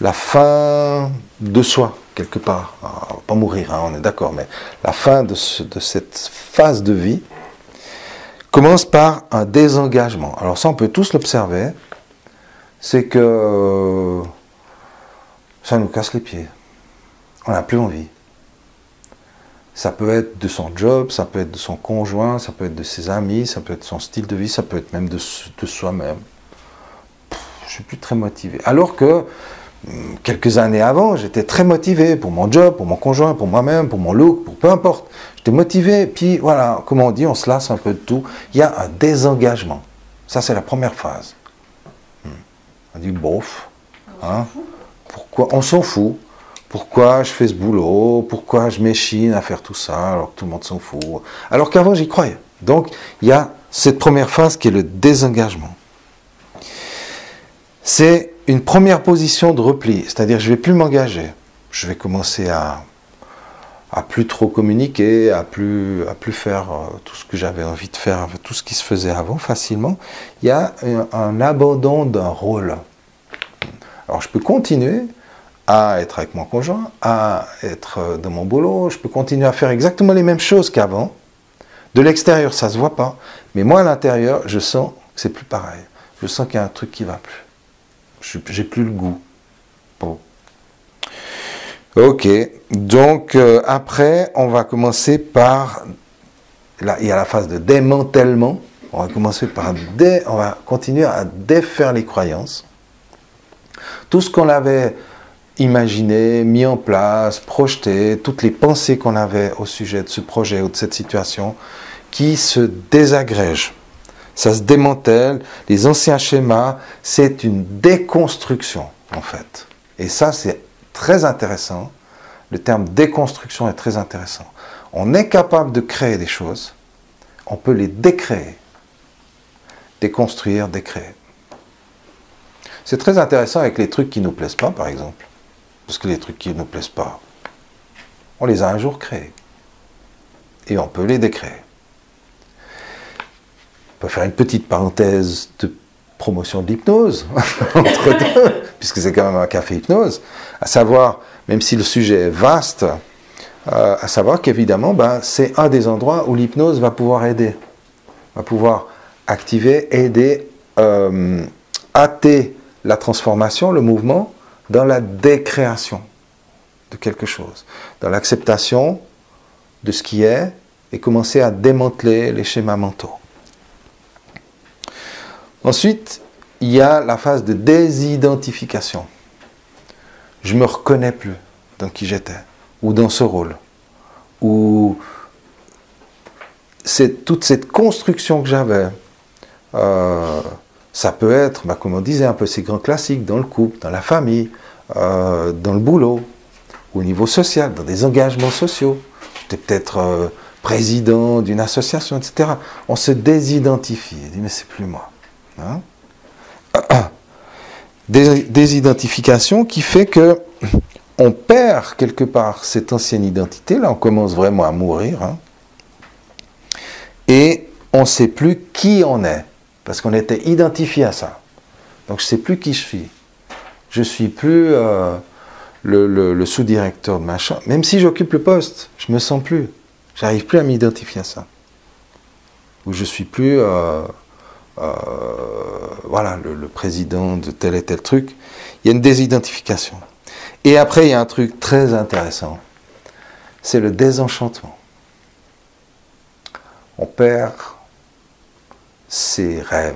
la fin de soi, quelque part, alors, on va pas mourir, hein, on est d'accord, mais la fin de cette phase de vie commence par un désengagement. Alors ça, on peut tous l'observer, c'est que ça nous casse les pieds. On n'a plus envie. Ça peut être de son job, ça peut être de son conjoint, ça peut être de ses amis, ça peut être de son style de vie, ça peut être même de soi-même. Je ne suis plus très motivé. Alors que quelques années avant, j'étais très motivé pour mon job, pour mon conjoint, pour moi-même, pour mon look, pour peu importe. J'étais motivé, puis voilà, comme on dit, on se lasse un peu de tout. Il y a un désengagement. Ça, c'est la première phase. On dit, bof, hein, pourquoi on s'en fout? Pourquoi je fais ce boulot? Pourquoi je m'échine à faire tout ça alors que tout le monde s'en fout? Alors qu'avant, j'y croyais. Donc, il y a cette première phase qui est le désengagement. C'est une première position de repli, c'est-à-dire je ne vais plus m'engager. Je vais commencer à plus trop communiquer, à plus faire tout ce que j'avais envie de faire, tout ce qui se faisait avant facilement. Il y a un abandon d'un rôle. Alors je peux continuer à être avec mon conjoint, à être dans mon boulot, je peux continuer à faire exactement les mêmes choses qu'avant. De l'extérieur, ça ne se voit pas, mais moi à l'intérieur, je sens que c'est plus pareil. Je sens qu'il y a un truc qui ne va plus. J'ai plus le goût. Bon. Ok, donc après, on va commencer par, là, il y a la phase de démantèlement. On va commencer par, on va continuer à défaire les croyances. Tout ce qu'on avait imaginé, mis en place, projeté, toutes les pensées qu'on avait au sujet de ce projet ou de cette situation, qui se désagrègent. Ça se démantèle, les anciens schémas, c'est une déconstruction en fait. Et ça c'est très intéressant, le terme déconstruction est très intéressant. On est capable de créer des choses, on peut les décréer, déconstruire, décréer. C'est très intéressant avec les trucs qui ne nous plaisent pas par exemple, parce que les trucs qui ne nous plaisent pas, on les a un jour créés, et on peut les décréer. On peut faire une petite parenthèse de promotion de l'hypnose, entre deux, puisque c'est quand même un café hypnose, à savoir, même si le sujet est vaste, à savoir qu'évidemment, c'est un des endroits où l'hypnose va pouvoir aider, va pouvoir activer, aider, hâter la transformation, le mouvement, dans la décréation de quelque chose, dans l'acceptation de ce qui est, et commencer à démanteler les schémas mentaux. Ensuite, il y a la phase de désidentification. Je ne me reconnais plus dans qui j'étais, ou dans ce rôle, ou toute cette construction que j'avais. Ça peut être, comme on disait, un peu ces grands classiques, dans le couple, dans la famille, dans le boulot, au niveau social, dans des engagements sociaux. J'étais peut-être président d'une association, etc. On se désidentifie, on dit mais c'est plus moi. Hein? Désidentification qui fait que on perd quelque part cette ancienne identité, là on commence vraiment à mourir, hein? Et on ne sait plus qui on est, parce qu'on était identifié à ça. Donc je ne sais plus qui je suis. Je ne suis plus le sous-directeur de machin, même si j'occupe le poste, je ne me sens plus. J'arrive plus à m'identifier à ça. Ou je ne suis plus voilà, le président de tel et tel truc. Il y a une désidentification. Et après, il y a un truc très intéressant. C'est le désenchantement. On perd ses rêves.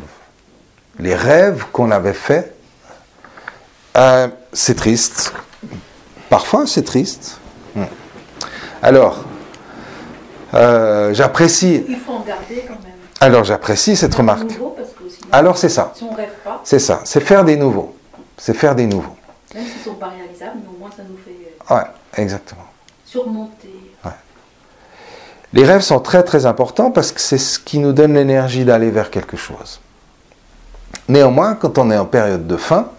Les rêves qu'on avait faits, c'est triste. Parfois, c'est triste. Alors, j'apprécie... Il faut en garder quand même. Alors, j'apprécie cette remarque. Parce que sinon, alors, c'est ça. Si on ne rêve pas... C'est ça. C'est faire des nouveaux. C'est faire des nouveaux. Même s'ils ne sont pas réalisables, mais au moins ça nous fait... Ouais, exactement. Surmonter. Ouais. Les rêves sont très très importants parce que c'est ce qui nous donne l'énergie d'aller vers quelque chose. Néanmoins, quand on est en période de fin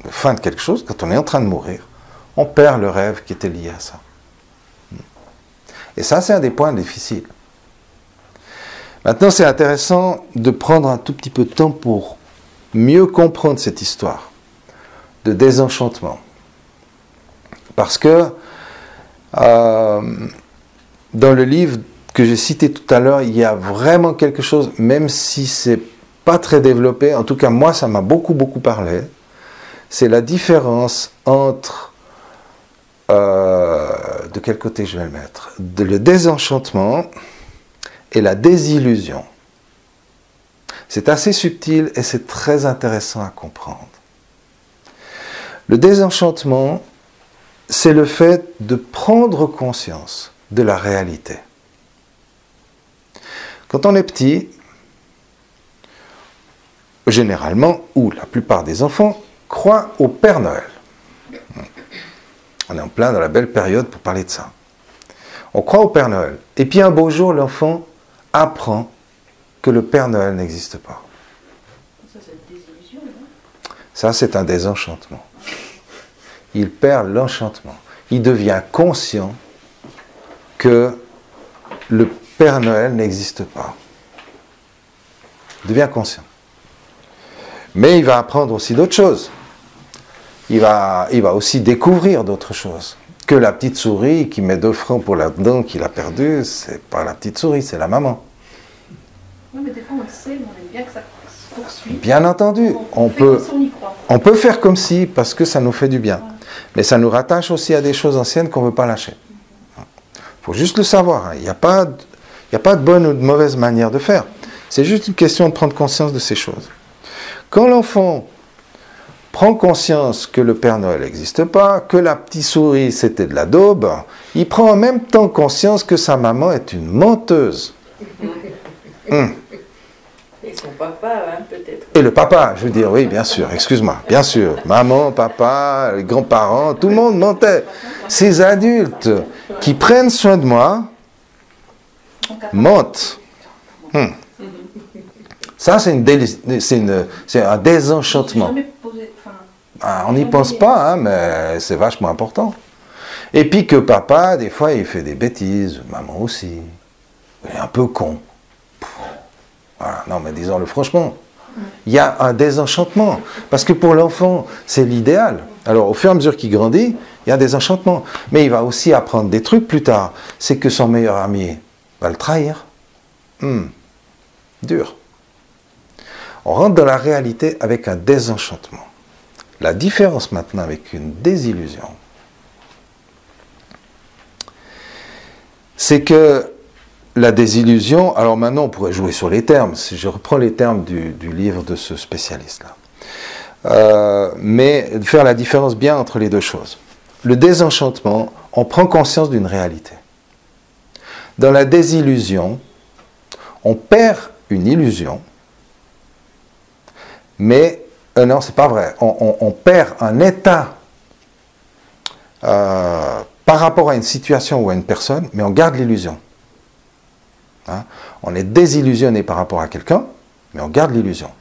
de quelque chose, quand on est en train de mourir, on perd le rêve qui était lié à ça. Et ça, c'est un des points difficiles. Maintenant, c'est intéressant de prendre un tout petit peu de temps pour mieux comprendre cette histoire de désenchantement. Parce que dans le livre que j'ai cité tout à l'heure, il y a vraiment quelque chose, même si c'est pas très développé, en tout cas moi ça m'a beaucoup parlé, c'est la différence entre, de quel côté je vais le mettre, le désenchantement et la désillusion. C'est assez subtil et c'est très intéressant à comprendre. Le désenchantement, c'est le fait de prendre conscience de la réalité. Quand on est petit, généralement, ou la plupart des enfants, croient au Père Noël. On est en plein dans la belle période pour parler de ça. On croit au Père Noël. Et puis un beau jour, l'enfant apprend que le Père Noël n'existe pas. Ça, c'est une désillusion, non? Ça, c'est un désenchantement. Il perd l'enchantement. Il devient conscient que le Père Noël n'existe pas. Il devient conscient. Mais il va apprendre aussi d'autres choses. Il va aussi découvrir d'autres choses. Que la petite souris qui met 2 francs pour la dent qu'il a perdue, c'est pas la petite souris, c'est la maman. Oui, mais des fois, on le sait, mais on aime bien que ça se poursuive. Bien entendu, On fait comme si on y croit. on peut faire comme si, parce que ça nous fait du bien. Mais ça nous rattache aussi à des choses anciennes qu'on ne veut pas lâcher. Il faut juste le savoir. Hein. Il n'y a pas de bonne ou de mauvaise manière de faire. C'est juste une question de prendre conscience de ces choses. Quand l'enfant prend conscience que le Père Noël n'existe pas, que la petite souris c'était de la daube, il prend en même temps conscience que sa maman est une menteuse. Et son papa, hein, peut-être. Et le papa, je veux dire, oui, bien sûr, excuse-moi, bien sûr. Maman, papa, les grands-parents, tout le monde mentait. Ces adultes qui prennent soin de moi mentent. Ça, c'est un désenchantement. Je me suis jamais posé, enfin, Ah, on n'y pense pas, hein, mais c'est vachement important. Et puis que papa, des fois, il fait des bêtises, maman aussi. Il est un peu con. Voilà, non, mais disons-le franchement. Il y a un désenchantement. Parce que pour l'enfant, c'est l'idéal. Alors, au fur et à mesure qu'il grandit, il y a un désenchantement. Mais il va aussi apprendre des trucs plus tard. C'est que son meilleur ami va le trahir. Dur. On rentre dans la réalité avec un désenchantement. La différence maintenant avec une désillusion, c'est que la désillusion, alors maintenant on pourrait jouer sur les termes, si je reprends les termes du livre de ce spécialiste-là, mais faire la différence bien entre les deux choses. Le désenchantement, on prend conscience d'une réalité. Dans la désillusion, on perd une illusion, mais non, c'est pas vrai. On perd un état par rapport à une situation ou à une personne, mais on garde l'illusion. Hein? On est désillusionné par rapport à quelqu'un, mais on garde l'illusion.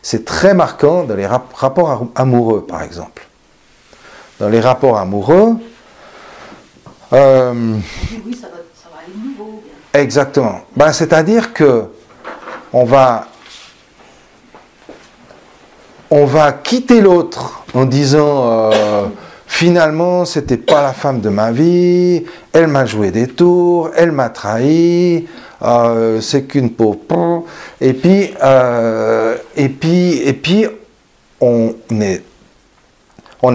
C'est très marquant dans les rapports amoureux, par exemple. Dans les rapports amoureux, oui, ça va aller nouveau. Bien. exactement. Ben, c'est-à-dire que on va quitter l'autre en disant finalement c'était pas la femme de ma vie, elle m'a joué des tours, elle m'a trahi, c'est qu'une pauvre. Et puis on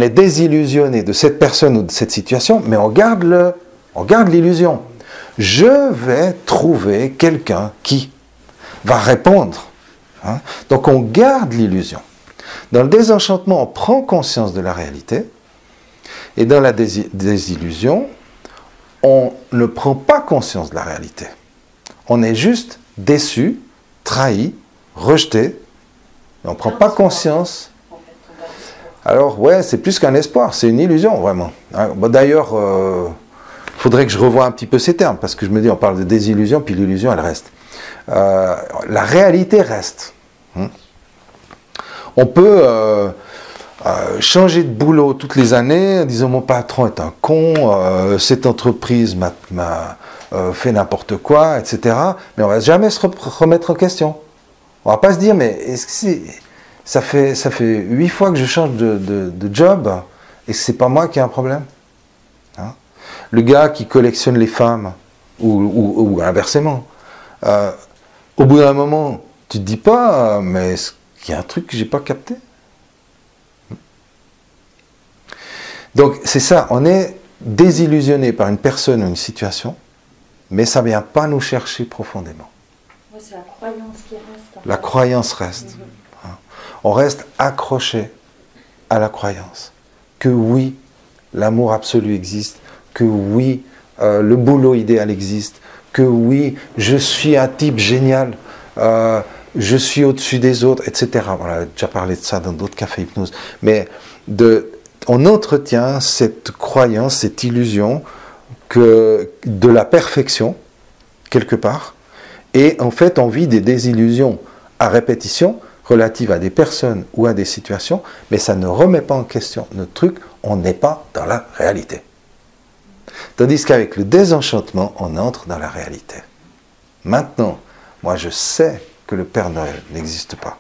est désillusionné de cette personne ou de cette situation, mais on garde l'illusion. Je vais trouver quelqu'un qui va répondre. Hein? Donc on garde l'illusion. Dans le désenchantement, on prend conscience de la réalité, et dans la désillusion, on ne prend pas conscience de la réalité. On est juste déçu, trahi, rejeté, mais on ne prend pas conscience. Alors, ouais, c'est plus qu'un espoir, c'est une illusion, vraiment. Bon, d'ailleurs, il faudrait que je revoie un petit peu ces termes, parce que je me dis, on parle de désillusion, puis l'illusion, elle reste. La réalité reste. On peut changer de boulot toutes les années en disant mon patron est un con, cette entreprise fait n'importe quoi, etc. Mais on va jamais se remettre en question. On va pas se dire, mais est-ce que ça fait 8 fois que je change de job, et c'est pas moi qui ai un problème, hein? Le gars qui collectionne les femmes, ou inversement, au bout d'un moment, tu te dis pas, mais est-ce qu'il y a un truc que j'ai pas capté? Donc c'est ça, on est désillusionné par une personne ou une situation, mais ça ne vient pas nous chercher profondément. Ouais, c'est la croyance qui reste. La croyance reste. On reste accroché à la croyance. Que oui, l'amour absolu existe, que oui, le boulot idéal existe, que oui, je suis un type génial, je suis au-dessus des autres, etc. On a déjà parlé de ça dans d'autres cafés hypnose. Mais on entretient cette croyance, cette illusion de la perfection, quelque part, et en fait on vit des désillusions à répétition relatives à des personnes ou à des situations, mais ça ne remet pas en question notre truc, on n'est pas dans la réalité. Tandis qu'avec le désenchantement, on entre dans la réalité. Maintenant, moi je sais que le Père Noël n'existe pas.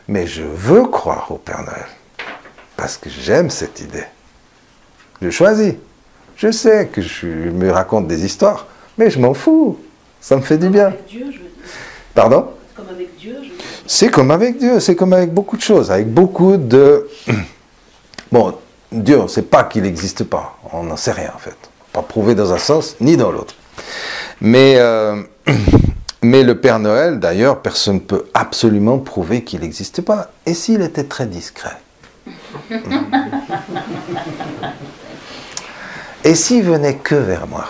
Mais je veux croire au Père Noël. Parce que j'aime cette idée. Je choisis. Je sais que je me raconte des histoires, mais je m'en fous. Ça me fait du bien. Avec Dieu, je veux dire. Pardon? Comme avec Dieu, je veux dire. C'est comme avec Dieu, c'est comme avec beaucoup de choses, avec beaucoup de... Bon, Dieu, on ne sait pas qu'il n'existe pas. On n'en sait rien en fait. Pas prouvé dans un sens, ni dans l'autre. Mais le Père Noël, d'ailleurs, personne ne peut absolument prouver qu'il n'existe pas. Et s'il était très discret? Et s'il venait que vers moi?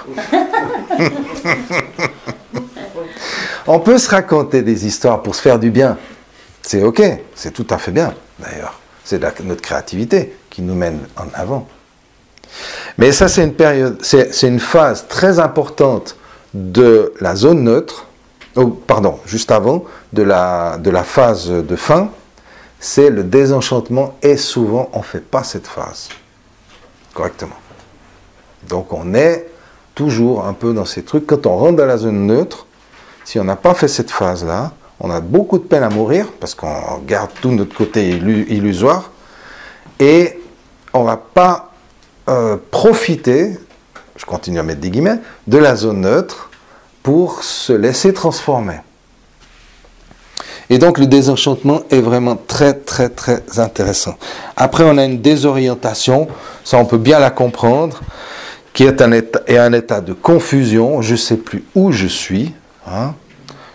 On peut se raconter des histoires pour se faire du bien. C'est ok, c'est tout à fait bien, d'ailleurs. C'est notre créativité qui nous mène en avant. Mais ça, c'est une période, c'est une phase très importante de la zone neutre, juste avant, de la phase de fin, c'est le désenchantement, et souvent on ne fait pas cette phase correctement. Donc on est toujours un peu dans ces trucs. Quand on rentre dans la zone neutre, si on n'a pas fait cette phase-là, on a beaucoup de peine à mourir, parce qu'on garde tout notre côté illusoire, et on ne va pas profiter, je continue à mettre des guillemets, de la zone neutre pour se laisser transformer. Et donc le désenchantement est vraiment très très très intéressant. Après on a une désorientation, ça on peut bien la comprendre, qui est un état de confusion, je ne sais plus où je suis. Hein.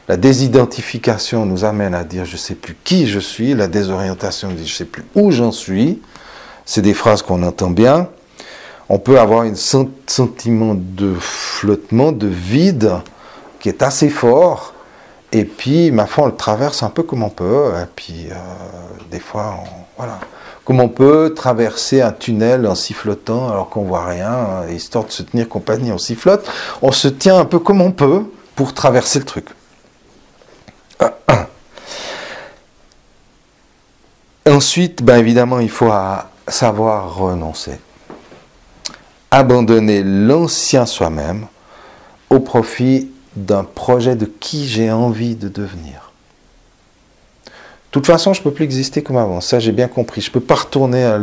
La désidentification nous amène à dire je ne sais plus qui je suis, la désorientation dit je ne sais plus où j'en suis. C'est des phrases qu'on entend bien. On peut avoir un sentiment de flottement, de vide, qui est assez fort. Et puis, ma foi, on le traverse un peu comme on peut. Et puis, des fois, voilà. Comme on peut traverser un tunnel en sifflotant alors qu'on ne voit rien, histoire de se tenir compagnie, on sifflote. On se tient un peu comme on peut pour traverser le truc. Ensuite, ben évidemment, il faut savoir renoncer. Abandonner l'ancien soi-même au profit d'un projet de qui j'ai envie de devenir. De toute façon, je ne peux plus exister comme avant. Ça, j'ai bien compris. Je ne peux pas retourner à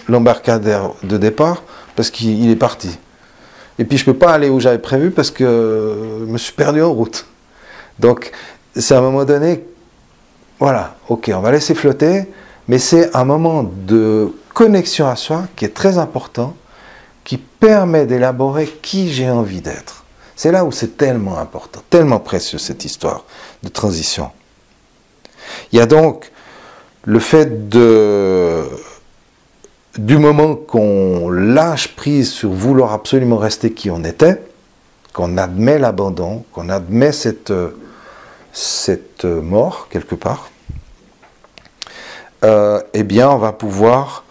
l'embarcadère de départ parce qu'il est parti. Et puis, je ne peux pas aller où j'avais prévu parce que je me suis perdu en route. Donc, c'est à un moment donné, voilà, ok, on va laisser flotter, mais c'est un moment de connexion à soi qui est très important, qui permet d'élaborer qui j'ai envie d'être. C'est là où c'est tellement important, tellement précieux cette histoire de transition. Il y a donc le fait du moment qu'on lâche prise sur vouloir absolument rester qui on était, qu'on admet l'abandon, qu'on admet cette mort quelque part, eh bien on va pouvoir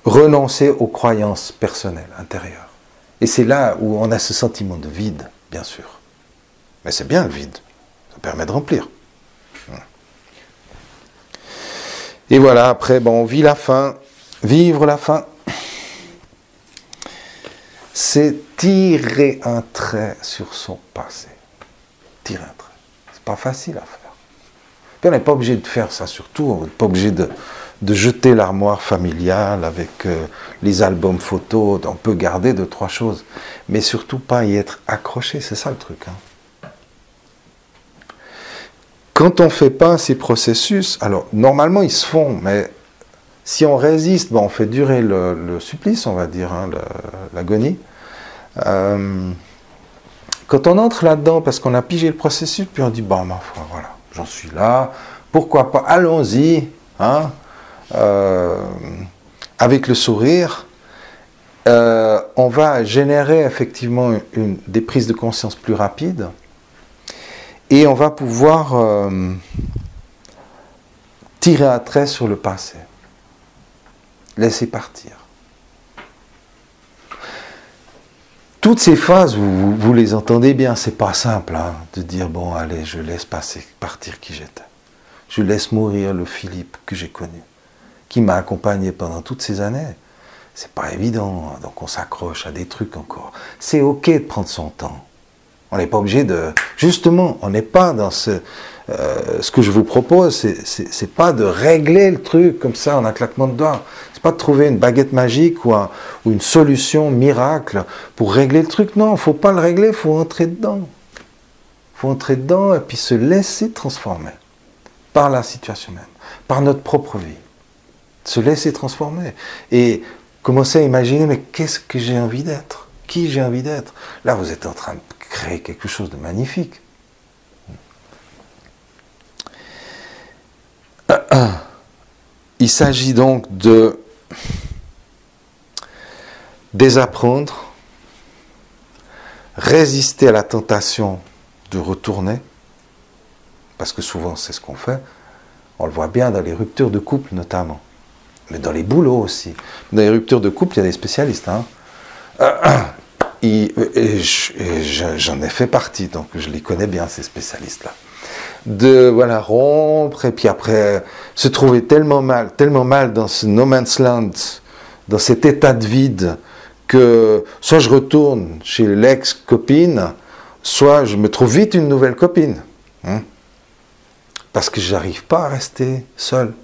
renoncer aux croyances personnelles, intérieures. Et c'est là où on a ce sentiment de vide, bien sûr. Mais c'est bien le vide, ça permet de remplir. Et voilà, après, bon, on vit la fin, vivre la fin. c'est tirer un trait sur son passé. Tirer un trait. C'est pas facile à faire. Puis on n'est pas obligé de faire ça surtout, on n'est pas obligé de jeter l'armoire familiale avec les albums photos, on peut garder 2-3 choses, mais surtout pas y être accroché, c'est ça le truc. Hein. Quand on ne fait pas ces processus, alors normalement ils se font, mais si on résiste, bon, on fait durer le supplice, on va dire, hein, l'agonie. Quand on entre là-dedans, parce qu'on a pigé le processus, puis on dit, bon, ma foi, voilà, j'en suis là, pourquoi pas, allons-y, hein, avec le sourire, on va générer effectivement des prises de conscience plus rapides, et on va pouvoir tirer un trait sur le passé. Laissez partir. Toutes ces phases, vous les entendez bien, c'est pas simple hein, de dire bon allez, je laisse partir qui j'étais. Je laisse mourir le Philippe que j'ai connu, qui m'a accompagné pendant toutes ces années. C'est pas évident, hein, donc on s'accroche à des trucs encore. C'est ok de prendre son temps. On n'est pas obligé de... Justement, on n'est pas dans ce que je vous propose, c'est pas de régler le truc comme ça en un claquement de doigts. C'est pas de trouver une baguette magique ou une solution miracle pour régler le truc. Non, il ne faut pas le régler, il faut entrer dedans. Il faut entrer dedans et puis se laisser transformer par la situation même, par notre propre vie. Se laisser transformer et commencer à imaginer, mais qu'est-ce que j'ai envie d'être? Qui j'ai envie d'être? Là, vous êtes en train de créer quelque chose de magnifique. Il s'agit donc de désapprendre, résister à la tentation de retourner, parce que souvent c'est ce qu'on fait, on le voit bien dans les ruptures de couple notamment, mais dans les boulots aussi. Dans les ruptures de couple, il y a des spécialistes. Hein. J'en ai fait partie, donc je les connais bien ces spécialistes-là. De voilà, rompre et puis après se trouver tellement mal dans ce no man's land, dans cet état de vide que soit je retourne chez l'ex-copine, soit je me trouve vite une nouvelle copine. Hein, parce que j'arrive pas à rester seul.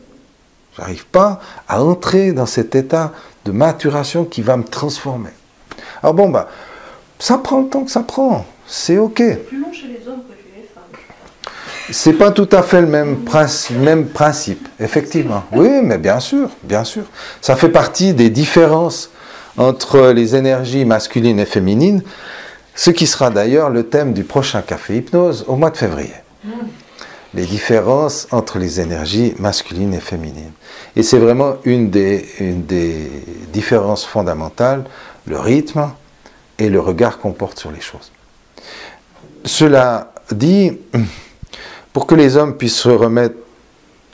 J'arrive pas à entrer dans cet état de maturation qui va me transformer. Alors bon, bah, ça prend le temps que ça prend. C'est ok. C'est plus long chez les hommes que chez les femmes. C'est pas tout à fait le même principe, effectivement. Oui, mais bien sûr, bien sûr. Ça fait partie des différences entre les énergies masculines et féminines, ce qui sera d'ailleurs le thème du prochain Café Hypnose au mois de février. Les différences entre les énergies masculines et féminines. Et c'est vraiment une des différences fondamentales, le rythme et le regard qu'on porte sur les choses. Cela dit, pour que les hommes puissent se remettre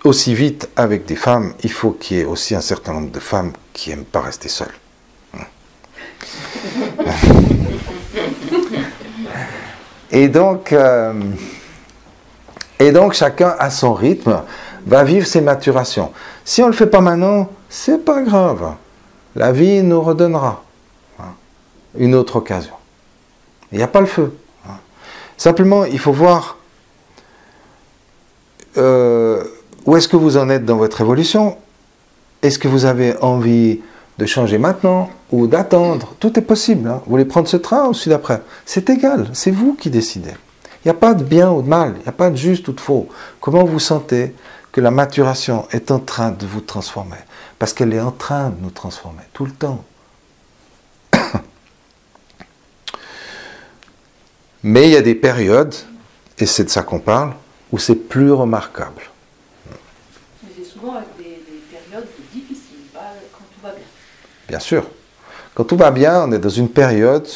aussi vite avec des femmes, il faut qu'il y ait aussi un certain nombre de femmes qui n'aiment pas rester seules. Et donc chacun à son rythme va vivre ses maturations. Si on ne le fait pas maintenant, c'est pas grave. La vie nous redonnera une autre occasion. Il n'y a pas le feu. Simplement, il faut voir où est-ce que vous en êtes dans votre évolution. Est-ce que vous avez envie de changer maintenant ou d'attendre? Tout est possible. Hein. Vous voulez prendre ce train ou celui d'après? C'est égal, c'est vous qui décidez. Il n'y a pas de bien ou de mal, il n'y a pas de juste ou de faux. Comment vous sentez que la maturation est en train de vous transformer? Parce qu'elle est en train de nous transformer, tout le temps. Mais il y a des périodes, et c'est de ça qu'on parle, où c'est plus remarquable. Mais c'est souvent avec des périodes difficiles, pas quand tout va bien. Bien sûr. Quand tout va bien, on est dans une période,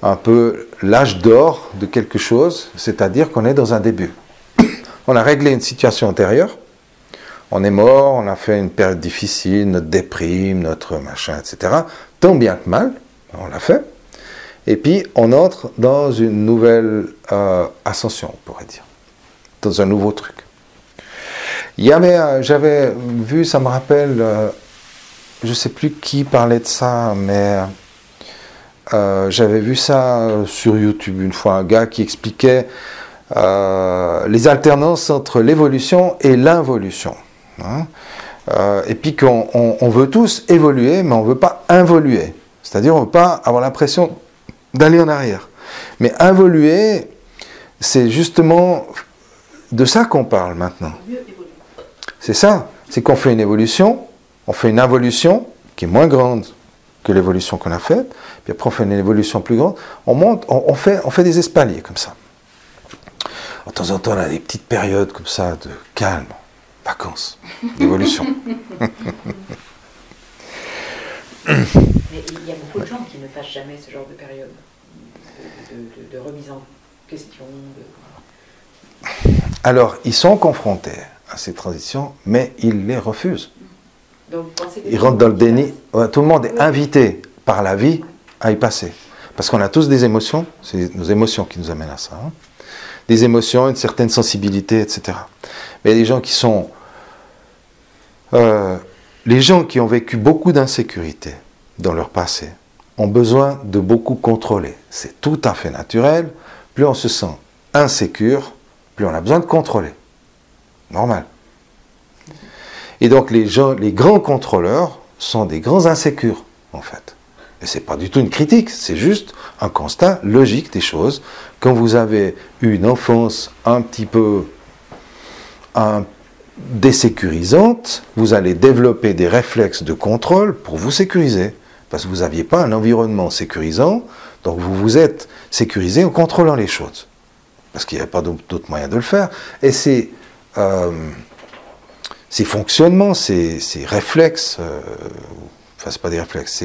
un peu l'âge d'or de quelque chose, c'est-à-dire qu'on est dans un début. On a réglé une situation antérieure, on est mort, on a fait une période difficile, notre déprime, notre machin, etc. Tant bien que mal, on l'a fait. Et puis, on entre dans une nouvelle ascension, on pourrait dire. Dans un nouveau truc. J'avais vu, ça me rappelle, je ne sais plus qui parlait de ça, mais j'avais vu ça sur YouTube une fois, un gars qui expliquait les alternances entre l'évolution et l'involution. Hein. Et puis qu'on veut tous évoluer, mais on ne veut pas involuer. C'est-à-dire on ne veut pas avoir l'impression d'aller en arrière. Mais involuer, c'est justement de ça qu'on parle maintenant. C'est ça, c'est qu'on fait une évolution, on fait une involution qui est moins grande que l'évolution qu'on a faite, puis après on fait une évolution plus grande, on monte, on fait des espaliers comme ça. De temps en temps, on a des petites périodes comme ça de calme, vacances, d'évolution. Mais il y a beaucoup de gens qui ne passent jamais ce genre de période de remise en question. Alors, ils sont confrontés à ces transitions, mais ils les refusent. Donc, Ils rentrent dans le déni. Ouais, tout le monde est invité par la vie à y passer. Parce qu'on a tous des émotions, c'est nos émotions qui nous amènent à ça. Hein. Des émotions, une certaine sensibilité, etc. Mais il y a des gens qui sont... les gens qui ont vécu beaucoup d'insécurité dans leur passé ont besoin de beaucoup contrôler. C'est tout à fait naturel. Plus on se sent insécure, plus on a besoin de contrôler. Normal. Et donc les grands contrôleurs sont des grands insécures, en fait. Et ce n'est pas du tout une critique, c'est juste un constat logique des choses. Quand vous avez eu une enfance un petit peu désécurisante, vous allez développer des réflexes de contrôle pour vous sécuriser. Parce que vous n'aviez pas un environnement sécurisant, donc vous vous êtes sécurisé en contrôlant les choses. Parce qu'il n'y avait pas d'autre moyen de le faire. Et ces fonctionnements, ces réflexes, enfin c'est pas des réflexes,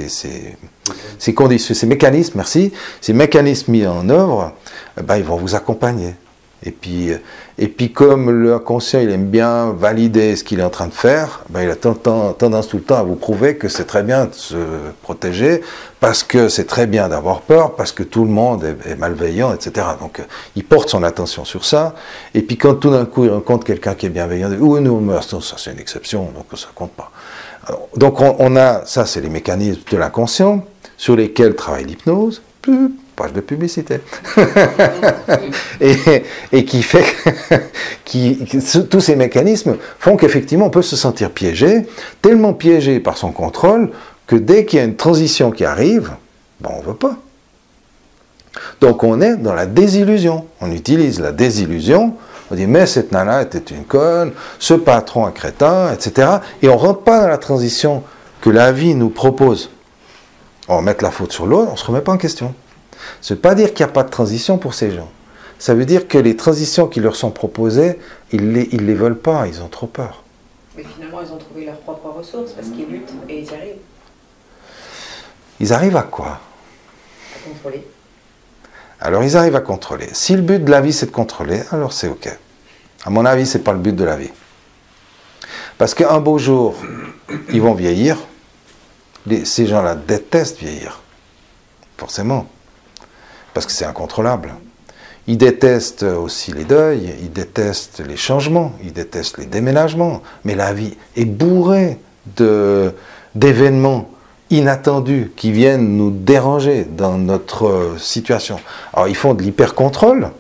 ces conditions, ces mécanismes, merci, ces mécanismes mis en œuvre, ben, ils vont vous accompagner. Et puis comme le inconscient, il aime bien valider ce qu'il est en train de faire, ben, il a tendance tout le temps à vous prouver que c'est très bien de se protéger, parce que c'est très bien d'avoir peur, parce que tout le monde est malveillant, etc. Donc il porte son attention sur ça, et puis quand tout d'un coup il rencontre quelqu'un qui est bienveillant, il dit « Oui, non, mais ça c'est une exception, donc ça compte pas ». Donc on a, ça c'est les mécanismes de l'inconscient, sur lesquels travaille l'hypnose, page de publicité, et qui fait que tous ces mécanismes font qu'effectivement on peut se sentir piégé, tellement piégé par son contrôle, que dès qu'il y a une transition qui arrive, ben on ne veut pas. Donc on est dans la désillusion, on utilise la désillusion, on dit mais cette nana était une conne, ce patron un crétin, etc. Et on ne rentre pas dans la transition que la vie nous propose. On va mettre la faute sur l'autre, on ne se remet pas en question. Ça ne veut pas dire qu'il n'y a pas de transition pour ces gens. Ça veut dire que les transitions qui leur sont proposées, ils les veulent pas, ils ont trop peur. Mais finalement, ils ont trouvé leurs propres ressources parce qu'ils luttent et ils y arrivent. Ils arrivent à quoi? À contrôler. Alors ils arrivent à contrôler. Si le but de la vie c'est de contrôler, alors c'est ok. À mon avis, ce n'est pas le but de la vie. Parce qu'un beau jour, ils vont vieillir. Ces gens-là détestent vieillir. Forcément. Parce que c'est incontrôlable. Ils détestent aussi les deuils, ils détestent les changements, ils détestent les déménagements. Mais la vie est bourrée d'événements inattendus qui viennent nous déranger dans notre situation. Alors ils font de l'hyper-contrôle.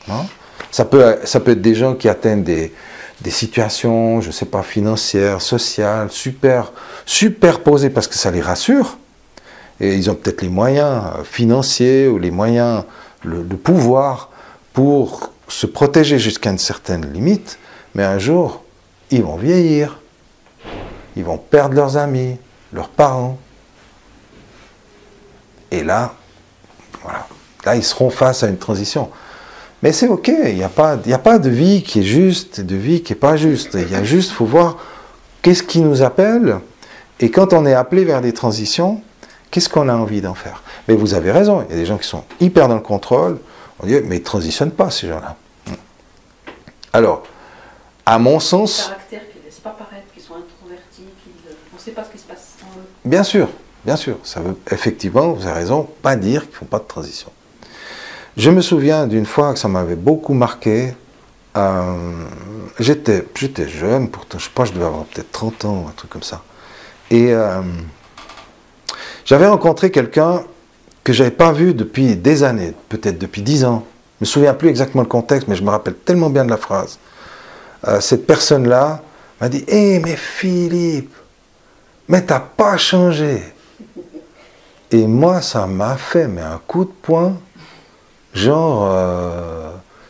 Hein. Ça peut être des gens qui atteignent des situations, je ne sais pas, financières, sociales, superposées parce que ça les rassure. Et ils ont peut-être les moyens financiers ou les moyens, le pouvoir pour se protéger jusqu'à une certaine limite. Mais un jour, ils vont vieillir. Ils vont perdre leurs amis, leurs parents. Et là, voilà. Là, ils seront face à une transition. Mais c'est ok, il n'y a pas de vie qui est juste et de vie qui n'est pas juste. Il y a juste, il faut voir qu'est-ce qui nous appelle. Et quand on est appelé vers des transitions, qu'est-ce qu'on a envie d'en faire? Mais vous avez raison, il y a des gens qui sont hyper dans le contrôle. On dit, mais ils ne transitionnent pas, ces gens-là. Alors, à mon sens... Caractère qui ne laisse pas paraître, qui sont introvertis, on ne sait pas ce qui se passe en eux. Bien sûr, ça veut effectivement, vous avez raison, pas dire qu'ils ne font pas de transition. Je me souviens d'une fois que ça m'avait beaucoup marqué. J'étais jeune, pourtant, je pense que je devais avoir peut-être 30 ans, un truc comme ça. Et j'avais rencontré quelqu'un que je n'avais pas vu depuis des années, peut-être depuis 10 ans. Je ne me souviens plus exactement le contexte, mais je me rappelle tellement bien de la phrase. Cette personne-là m'a dit « Hé, mais Philippe, mais t'as pas changé !» Et moi, ça m'a fait mais un coup de poing, genre,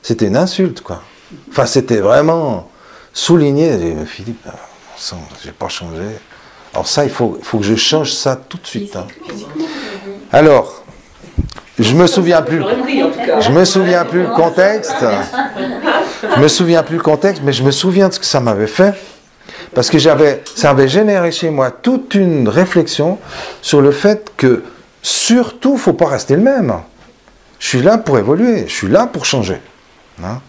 c'était une insulte, quoi. Enfin, c'était vraiment souligné. J'ai dit, mais Philippe, j'ai pas changé. Alors ça, il faut que je change ça tout de suite. Hein. Alors, je me souviens plus. Je me souviens plus le contexte. Je me souviens plus le contexte, mais je me souviens de ce que ça m'avait fait. Parce que ça avait généré chez moi toute une réflexion sur le fait que, surtout, il ne faut pas rester le même. Je suis là pour évoluer, je suis là pour changer. Hein?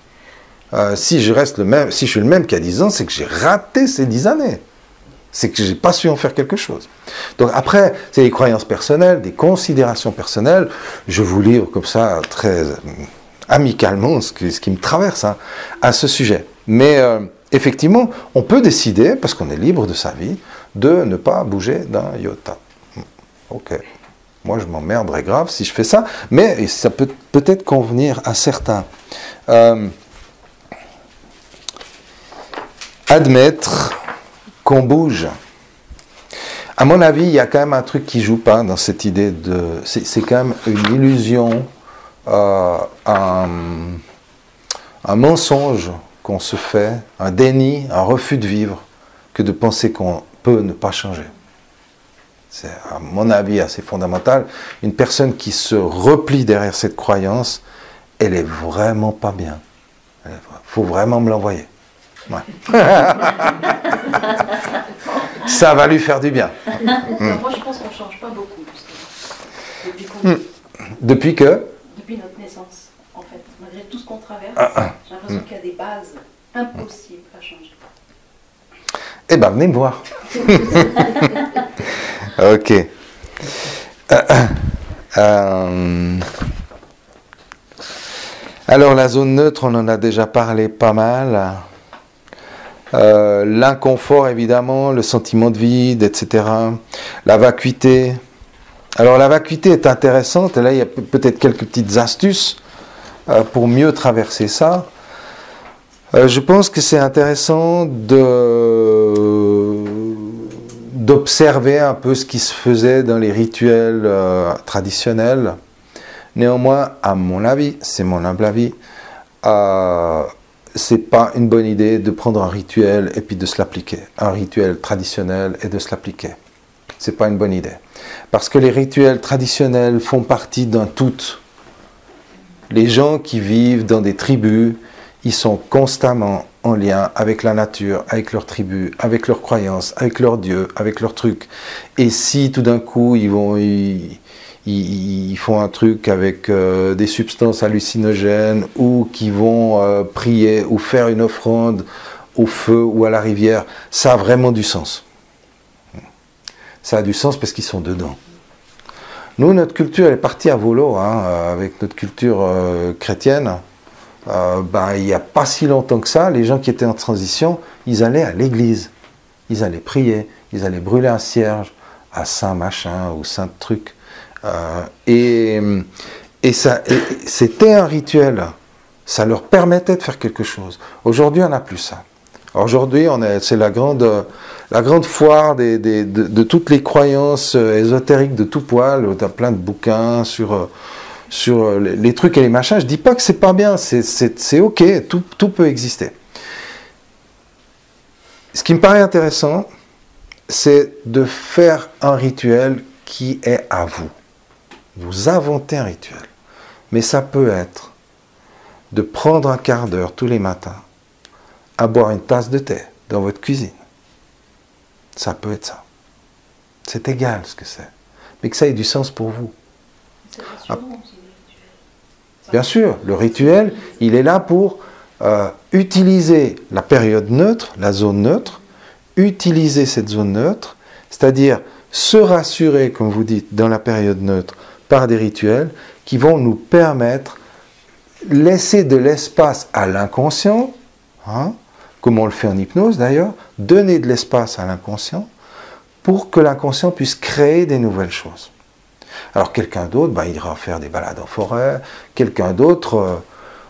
Si je reste le même, si je suis le même qu'il y a 10 ans, c'est que j'ai raté ces 10 années. C'est que je n'ai pas su en faire quelque chose. Donc après, c'est des croyances personnelles, des considérations personnelles. Je vous livre comme ça, très amicalement, ce qui me traverse hein, à ce sujet. Mais effectivement, on peut décider, parce qu'on est libre de sa vie, de ne pas bouger d'un iota. Ok. Moi, je m'emmerderais grave si je fais ça, mais ça peut peut-être convenir à certains. Admettre qu'on bouge. À mon avis, il y a quand même un truc qui joue pas dans cette idée de... C'est quand même une illusion, un mensonge qu'on se fait, un déni, un refus de vivre, que de penser qu'on peut ne pas changer. C'est, à mon avis, assez fondamental. Une personne qui se replie derrière cette croyance, elle est vraiment pas bien. Il faut vraiment me l'envoyer. Ouais. Ça va lui faire du bien. Moi, je pense qu'on ne change pas beaucoup, justement. Depuis que Depuis notre naissance, en fait. Malgré tout ce qu'on traverse, j'ai l'impression qu'il y a des bases impossibles à changer. Eh bien, venez me voir. Ok. Alors, la zone neutre, on en a déjà parlé pas mal. L'inconfort, évidemment, le sentiment de vide, etc. La vacuité. Alors, la vacuité est intéressante. Et là, il y a peut-être quelques petites astuces pour mieux traverser ça. Je pense que c'est intéressant d'observer un peu ce qui se faisait dans les rituels traditionnels. Néanmoins, à mon avis, c'est mon humble avis, c'est pas une bonne idée de prendre un rituel et puis de se l'appliquer. Un rituel traditionnel et de se l'appliquer. C'est pas une bonne idée. Parce que les rituels traditionnels font partie d'un tout. Les gens qui vivent dans des tribus, ils sont constamment en lien avec la nature, avec leur tribu, avec leurs croyances, avec leurs dieux, avec leurs trucs. Et si tout d'un coup ils font un truc avec des substances hallucinogènes ou qui vont prier ou faire une offrande au feu ou à la rivière, ça a vraiment du sens. Ça a du sens parce qu'ils sont dedans. Nous, notre culture, elle est partie à volo, hein, avec notre culture chrétienne. Il n'y a pas si longtemps que ça, les gens qui étaient en transition, ils allaient à l'église. Ils allaient prier, ils allaient brûler un cierge à Saint Machin ou Saint Truc. Et c'était un rituel. Ça leur permettait de faire quelque chose. Aujourd'hui, on n'a plus ça. Aujourd'hui, c'est la grande foire de toutes les croyances ésotériques de tout poil. Tu as plein de bouquins sur les trucs et les machins. Je ne dis pas que c'est pas bien, c'est ok, tout peut exister. Ce qui me paraît intéressant, c'est de faire un rituel qui est à vous. Vous inventez un rituel. Mais ça peut être de prendre un quart d'heure tous les matins à boire une tasse de thé dans votre cuisine. Ça peut être ça. C'est égal ce que c'est. Mais que ça ait du sens pour vous. C'est rassurant aussi, le rituel. Bien sûr, le rituel, il est là pour utiliser la période neutre, la zone neutre, utiliser cette zone neutre, c'est-à-dire se rassurer, comme vous dites, dans la période neutre, par des rituels qui vont nous permettre laisser de l'espace à l'inconscient, hein, comme on le fait en hypnose d'ailleurs, donner de l'espace à l'inconscient pour que l'inconscient puisse créer des nouvelles choses. Alors quelqu'un d'autre, il ira faire des balades en forêt. Quelqu'un d'autre,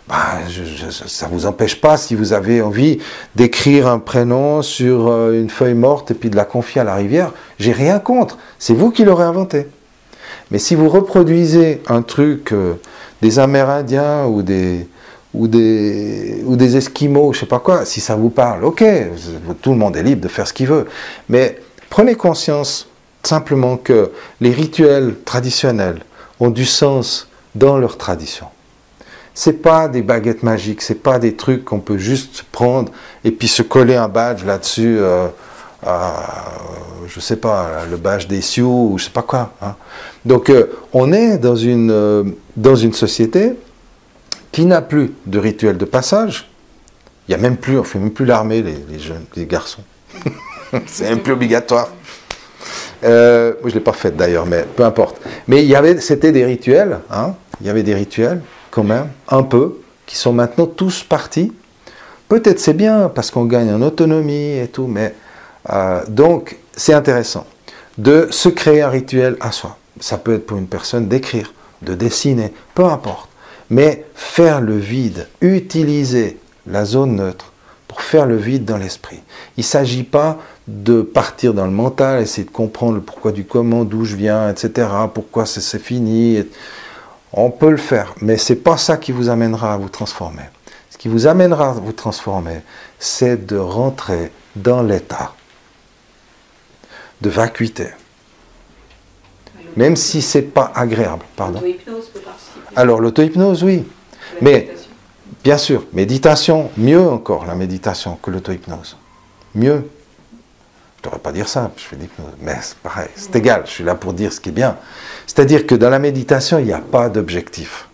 ça ne vous empêche pas, si vous avez envie d'écrire un prénom sur une feuille morte et puis de la confier à la rivière, j'ai rien contre. C'est vous qui l'aurez inventé. Mais si vous reproduisez un truc des Amérindiens ou des Esquimaux, je ne sais pas quoi, si ça vous parle, ok, tout le monde est libre de faire ce qu'il veut. Mais prenez conscience simplement que les rituels traditionnels ont du sens dans leur tradition. C'est pas des baguettes magiques, c'est pas des trucs qu'on peut juste prendre et puis se coller un badge là-dessus, je sais pas, le badge des Sioux ou je sais pas quoi. Hein. Donc on est dans une société qui n'a plus de rituel de passage. Il y a même plus, on fait même plus l'armée les jeunes, les garçons. C'est même plus obligatoire. Moi, je ne l'ai pas fait d'ailleurs, mais peu importe. Mais c'était des rituels, hein. Il y avait des rituels, quand même, un peu, qui sont maintenant tous partis. Peut-être c'est bien, parce qu'on gagne en autonomie et tout, mais... donc, c'est intéressant de se créer un rituel à soi. Ça peut être pour une personne d'écrire, de dessiner, peu importe. Mais faire le vide, utiliser la zone neutre pour faire le vide dans l'esprit. Il ne s'agit pas de partir dans le mental, essayer de comprendre le pourquoi du comment, d'où je viens, etc., pourquoi c'est fini. On peut le faire, mais ce n'est pas ça qui vous amènera à vous transformer. Ce qui vous amènera à vous transformer, c'est de rentrer dans l'état de vacuité. Même si ce n'est pas agréable. L'auto-hypnose peut participer. Alors l'auto-hypnose, oui. Mais, bien sûr, méditation, mieux encore la méditation que l'auto-hypnose. Mieux. Je ne devrais pas dire ça, je fais de l'hypnose, mais c'est pareil, c'est égal, je suis là pour dire ce qui est bien. C'est-à-dire que dans la méditation, il n'y a pas d'objectif.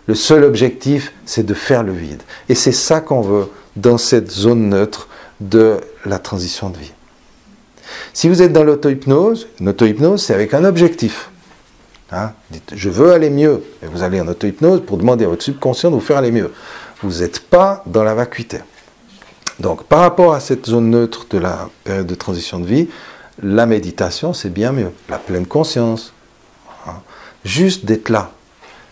Le seul objectif, c'est de faire le vide. Et c'est ça qu'on veut dans cette zone neutre de la transition de vie. Si vous êtes dans l'auto-hypnose, une auto-hypnose, c'est avec un objectif. Hein? Dites, je veux aller mieux. Et vous allez en auto-hypnose pour demander à votre subconscient de vous faire aller mieux. Vous n'êtes pas dans la vacuité. Donc, par rapport à cette zone neutre de la période de transition de vie, la méditation, c'est bien mieux. La pleine conscience. Hein? Juste d'être là.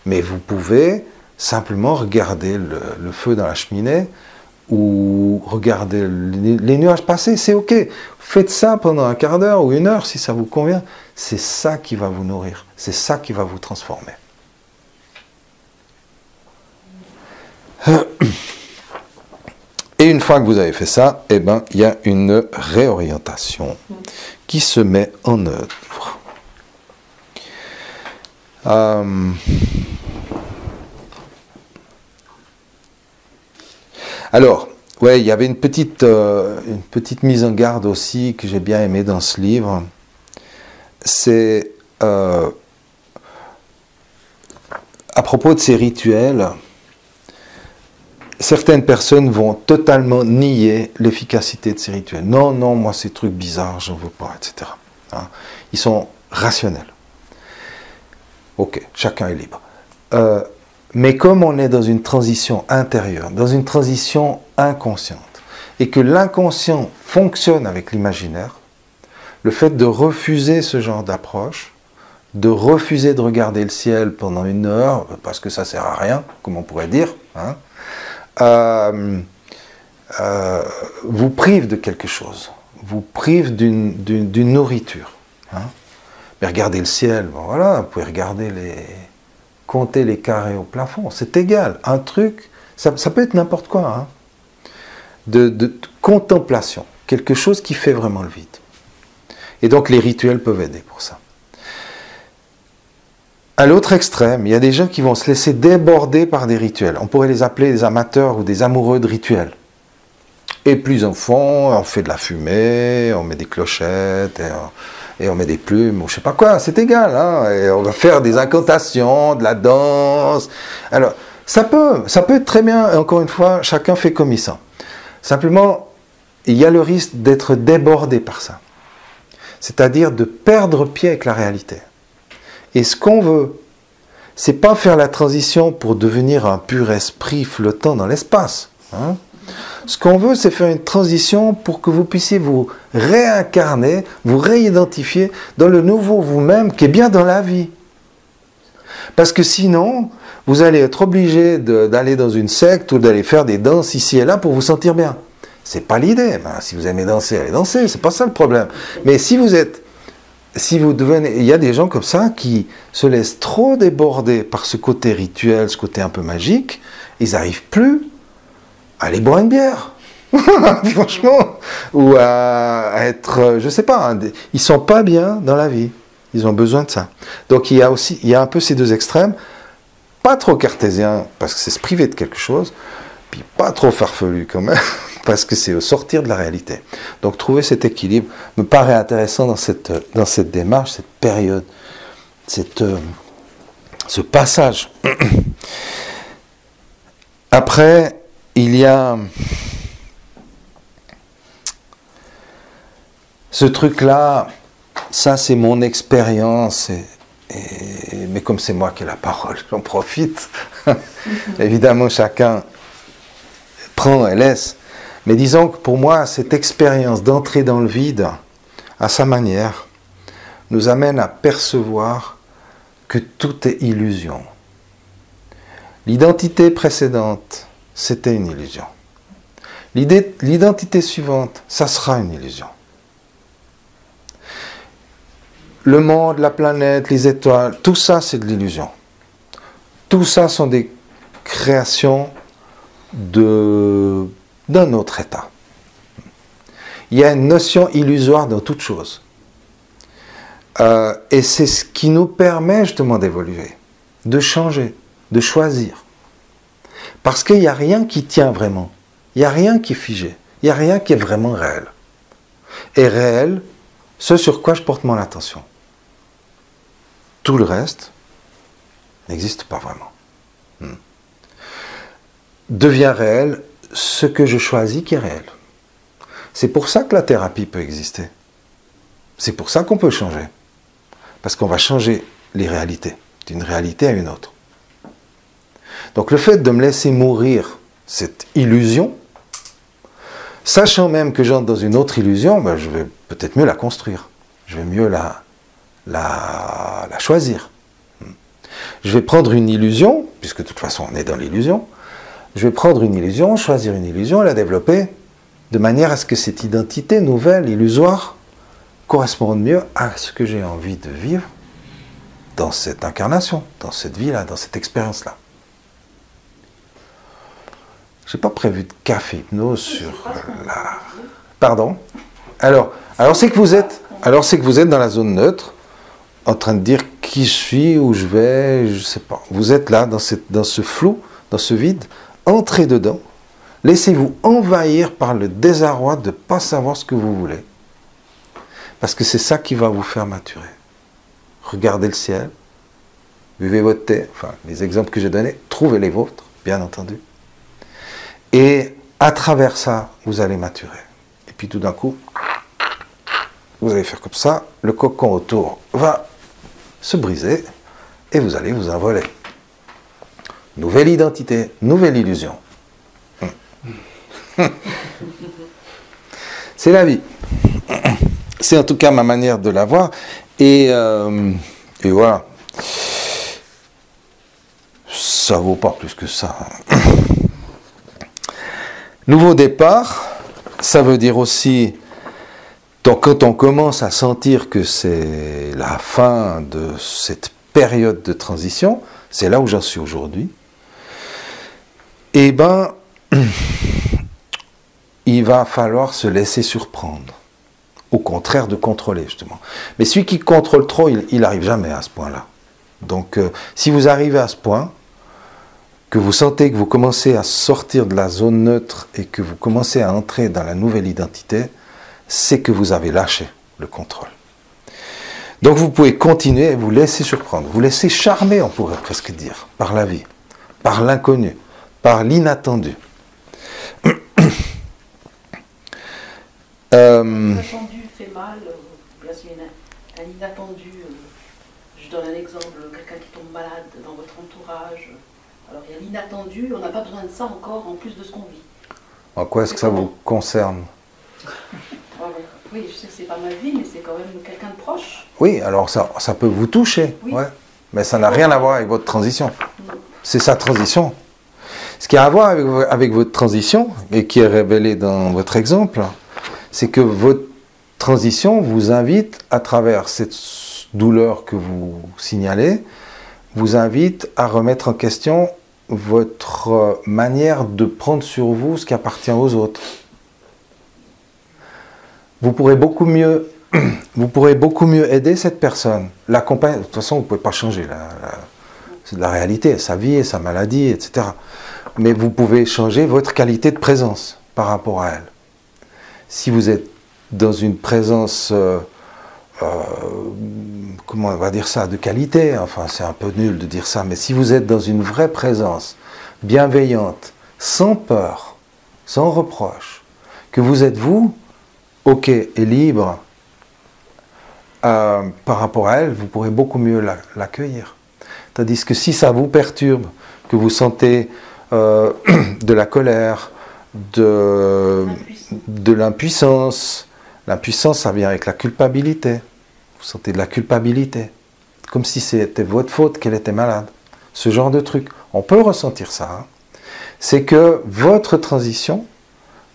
Mais vous pouvez simplement regarder le feu dans la cheminée ou regarder les nuages passer, c'est ok. Faites ça pendant un quart d'heure ou une heure si ça vous convient. C'est ça qui va vous nourrir. C'est ça qui va vous transformer. Et une fois que vous avez fait ça, eh ben, il y a une réorientation qui se met en œuvre. Alors, ouais, il y avait une petite mise en garde aussi que j'ai bien aimée dans ce livre. C'est à propos de ces rituels. Certaines personnes vont totalement nier l'efficacité de ces rituels. Non, non, moi ces trucs bizarres, j'en veux pas, etc. Hein? Ils sont rationnels. Ok, chacun est libre. Mais comme on est dans une transition intérieure, dans une transition inconsciente, et que l'inconscient fonctionne avec l'imaginaire, le fait de refuser ce genre d'approche, de refuser de regarder le ciel pendant une heure, parce que ça ne sert à rien, comme on pourrait dire, hein, vous prive de quelque chose, vous prive d'une nourriture. Hein. Mais regardez le ciel, bon voilà, vous pouvez regarder compter les carrés au plafond, c'est égal. Un truc, ça peut être n'importe quoi, hein, de contemplation, quelque chose qui fait vraiment le vide. Et donc les rituels peuvent aider pour ça. À l'autre extrême, il y a des gens qui vont se laisser déborder par des rituels. On pourrait les appeler des amateurs ou des amoureux de rituels. Et plus en fond, on fait de la fumée, on met des clochettes, et on met des plumes, ou je sais pas quoi, c'est égal. Hein, et on va faire des incantations, de la danse. Alors, ça peut être très bien, et encore une fois, chacun fait comme il sent. Simplement, il y a le risque d'être débordé par ça. C'est-à-dire de perdre pied avec la réalité. Et ce qu'on veut, c'est pas faire la transition pour devenir un pur esprit flottant dans l'espace. Hein. Ce qu'on veut, c'est faire une transition pour que vous puissiez vous réincarner, vous réidentifier dans le nouveau vous-même qui est bien dans la vie. Parce que sinon, vous allez être obligé d'aller dans une secte ou d'aller faire des danses ici et là pour vous sentir bien. C'est pas l'idée. Ben, si vous aimez danser, allez danser, c'est pas ça le problème. Mais si vous devenez, il y a des gens comme ça qui se laissent trop déborder par ce côté rituel, ce côté un peu magique, ils n'arrivent plus à aller boire une bière, franchement, ou à être, je sais pas, ils sont pas bien dans la vie. Ils ont besoin de ça. Donc il y a un peu ces deux extrêmes, pas trop cartésien parce que c'est se priver de quelque chose, puis pas trop farfelu quand même, parce que c'est sortir de la réalité. Donc trouver cet équilibre me paraît intéressant dans cette démarche, cette période, ce passage. Après, il y a ce truc-là, ça c'est mon expérience, mais comme c'est moi qui ai la parole, j'en profite. Évidemment, chacun prend et laisse. Mais disons que pour moi, cette expérience d'entrer dans le vide, à sa manière, nous amène à percevoir que tout est illusion. L'identité précédente, c'était une illusion. L'identité suivante, ça sera une illusion. Le monde, la planète, les étoiles, tout ça c'est de l'illusion. Tout ça sont des créations d'un autre état. Il y a une notion illusoire dans toute chose. Et c'est ce qui nous permet justement d'évoluer, de changer, de choisir. Parce qu'il n'y a rien qui tient vraiment. Il n'y a rien qui est figé. Il n'y a rien qui est vraiment réel. Et réel, ce sur quoi je porte mon attention. Tout le reste n'existe pas vraiment. Devient réel ce que je choisis qui est réel. C'est pour ça que la thérapie peut exister. C'est pour ça qu'on peut changer. Parce qu'on va changer les réalités, d'une réalité à une autre. Donc le fait de me laisser mourir cette illusion, sachant même que j'entre dans une autre illusion, ben je vais peut-être mieux la construire. Je vais mieux la choisir. Je vais prendre une illusion, puisque de toute façon on est dans l'illusion, je vais prendre une illusion, choisir une illusion et la développer de manière à ce que cette identité nouvelle, illusoire, corresponde mieux à ce que j'ai envie de vivre dans cette incarnation, dans cette vie-là, dans cette expérience-là. Je n'ai pas prévu de café hypnose sur la... Pardon? Alors c'est que vous êtes dans la zone neutre, en train de dire qui je suis, où je vais, je ne sais pas. Vous êtes là, dans ce flou, dans ce vide, entrez dedans, laissez-vous envahir par le désarroi de ne pas savoir ce que vous voulez. Parce que c'est ça qui va vous faire maturer. Regardez le ciel, buvez votre thé, enfin les exemples que j'ai donnés, trouvez les vôtres, bien entendu. Et à travers ça, vous allez maturer. Et puis tout d'un coup, vous allez faire comme ça, le cocon autour va se briser et vous allez vous envoler. Nouvelle identité, nouvelle illusion. C'est la vie. C'est en tout cas ma manière de la voir. Et voilà. Ça vaut pas plus que ça. Nouveau départ, ça veut dire aussi, donc quand on commence à sentir que c'est la fin de cette période de transition, c'est là où j'en suis aujourd'hui, eh ben, il va falloir se laisser surprendre. Au contraire de contrôler, justement. Mais celui qui contrôle trop, il n'arrive jamais à ce point-là. Donc, si vous arrivez à ce point, que vous sentez que vous commencez à sortir de la zone neutre et que vous commencez à entrer dans la nouvelle identité, c'est que vous avez lâché le contrôle. Donc, vous pouvez continuer et vous laisser surprendre, vous laisser charmer, on pourrait presque dire, par la vie, par l'inconnu, par l'inattendu. L'inattendu fait mal, bien sûr, un inattendu, je donne un exemple, quelqu'un qui tombe malade dans votre entourage, alors il y a l'inattendu, on n'a pas besoin de ça encore en plus de ce qu'on vit. En quoi est-ce que ça vous concerne? Oui, je sais que c'est pas ma vie, mais c'est quand même quelqu'un de proche. Oui, alors ça peut vous toucher, Oui. ouais. Mais ça n'a rien à voir avec votre transition. C'est sa transition. Ce qui a à voir avec votre transition, et qui est révélé dans votre exemple, c'est que votre transition vous invite, à travers cette douleur que vous signalez, vous invite à remettre en question votre manière de prendre sur vous ce qui appartient aux autres. Vous pourrez beaucoup mieux aider cette personne, l'accompagner. De toute façon, vous ne pouvez pas changer. C'est de la réalité, sa vie, sa maladie, etc. Mais vous pouvez changer votre qualité de présence par rapport à elle. Si vous êtes dans une présence, comment on va dire ça, de qualité, enfin c'est un peu nul de dire ça, mais si vous êtes dans une vraie présence bienveillante, sans peur, sans reproche, que vous êtes vous, ok et libre par rapport à elle, vous pourrez beaucoup mieux l'accueillir. Tandis que si ça vous perturbe, que vous sentez de la colère, de l'impuissance, l'impuissance ça vient avec la culpabilité. Vous sentez de la culpabilité, comme si c'était votre faute qu'elle était malade. Ce genre de truc, on peut ressentir ça. Hein. C'est que votre transition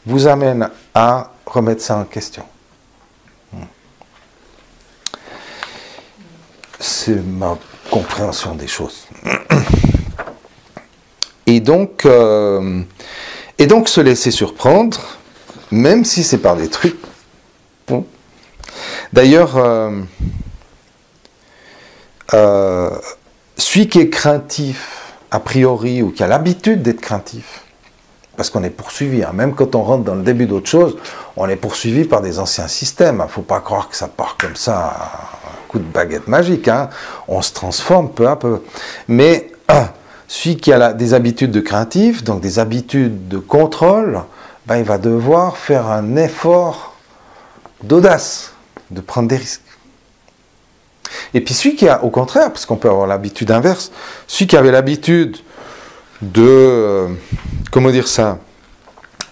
vous amène à remettre ça en question. C'est ma compréhension des choses. Et donc se laisser surprendre, même si c'est par des trucs. Bon. D'ailleurs, celui qui est craintif, a priori, ou qui a l'habitude d'être craintif, parce qu'on est poursuivi, hein, même quand on rentre dans le début d'autre chose, on est poursuivi par des anciens systèmes. Il ne faut pas croire que ça part comme ça, un coup de baguette magique. Hein. On se transforme peu à peu. Mais celui qui a des habitudes de craintif, donc des habitudes de contrôle, ben, il va devoir faire un effort d'audace, de prendre des risques. Et puis celui qui a, au contraire, parce qu'on peut avoir l'habitude inverse, celui qui avait l'habitude de, comment dire ça,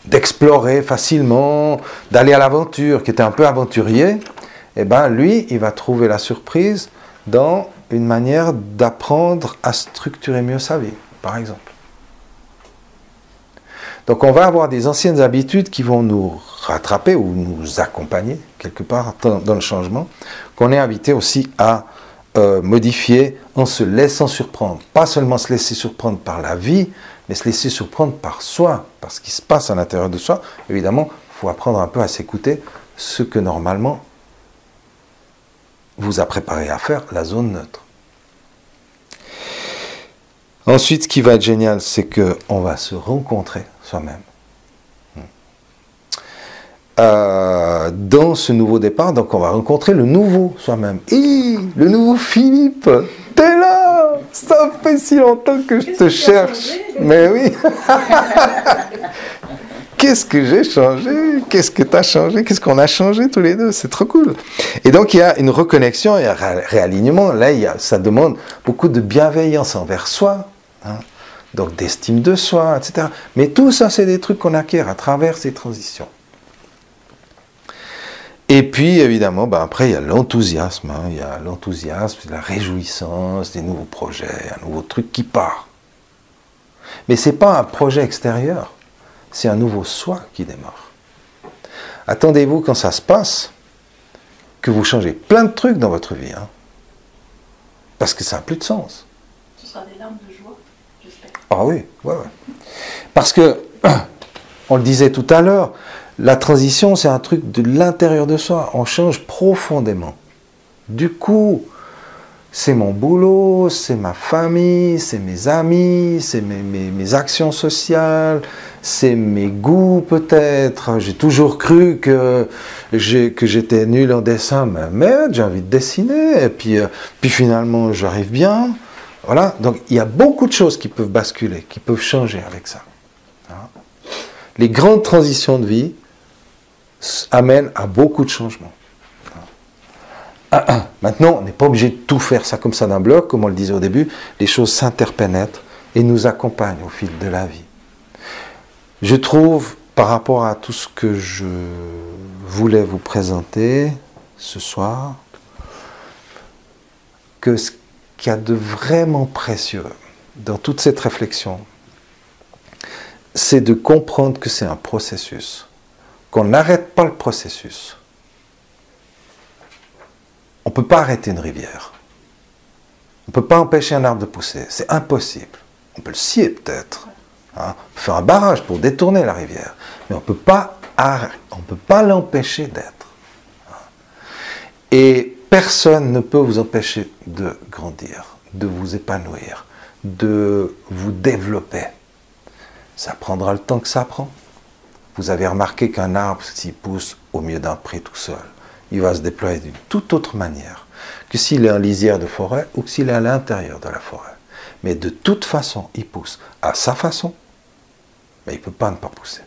d'explorer facilement, d'aller à l'aventure, qui était un peu aventurier, eh ben lui, il va trouver la surprise dans une manière d'apprendre à structurer mieux sa vie, par exemple. Donc on va avoir des anciennes habitudes qui vont nous rattraper ou nous accompagner quelque part dans le changement, qu'on est invité aussi à modifier en se laissant surprendre. Pas seulement se laisser surprendre par la vie, mais se laisser surprendre par soi, par ce qui se passe à l'intérieur de soi. Évidemment, il faut apprendre un peu à s'écouter, ce que normalement vous a préparé à faire, la zone neutre. Ensuite, ce qui va être génial, c'est qu'on va se rencontrer soi-même. Dans ce nouveau départ, donc on va rencontrer le nouveau soi-même. Le nouveau Philippe, t'es là! Ça fait si longtemps que je te cherche. Mais oui! Qu'est-ce que j'ai changé? Qu'est-ce que tu as changé? Qu'est-ce qu'on a changé tous les deux? C'est trop cool. Et donc il y a une reconnexion, il y a un réalignement. Là, ça demande beaucoup de bienveillance envers soi, hein, donc d'estime de soi, etc. Mais tout ça, c'est des trucs qu'on acquiert à travers ces transitions. Et puis, évidemment, après, il y a l'enthousiasme. Hein, il y a l'enthousiasme, la réjouissance, des nouveaux projets, un nouveau truc qui part. Mais ce n'est pas un projet extérieur. C'est un nouveau soi qui démarre. Attendez-vous quand ça se passe, que vous changez plein de trucs dans votre vie. Hein, parce que ça n'a plus de sens. Ce sera des larmes de joie, j'espère. Ah oui, ouais. Parce que, on le disait tout à l'heure, la transition, c'est un truc de l'intérieur de soi. On change profondément. Du coup, c'est mon boulot, c'est ma famille, c'est mes amis, c'est mes actions sociales, c'est mes goûts peut-être. J'ai toujours cru que j'étais nul en dessin, mais merde, j'ai envie de dessiner, et puis finalement j'arrive bien. Voilà, donc il y a beaucoup de choses qui peuvent basculer, qui peuvent changer avec ça. Les grandes transitions de vie amènent à beaucoup de changements. Maintenant, on n'est pas obligé de tout faire ça comme ça d'un bloc, comme on le disait au début. Les choses s'interpénètrent et nous accompagnent au fil de la vie. Je trouve par rapport à tout ce que je voulais vous présenter ce soir, que ce qu'il y a de vraiment précieux dans toute cette réflexion, c'est de comprendre que c'est un processus, qu'on n'arrête pas le processus. On ne peut pas arrêter une rivière. On ne peut pas empêcher un arbre de pousser. C'est impossible. On peut le scier peut-être. Hein. On peut faire un barrage pour détourner la rivière. Mais on ne peut pas l'empêcher d'être. Et personne ne peut vous empêcher de grandir, de vous épanouir, de vous développer. Ça prendra le temps que ça prend. Vous avez remarqué qu'un arbre, s'il pousse au milieu d'un pré tout seul, il va se déployer d'une toute autre manière que s'il est en lisière de forêt ou que s'il est à l'intérieur de la forêt. Mais de toute façon, il pousse à sa façon, mais il ne peut pas ne pas pousser.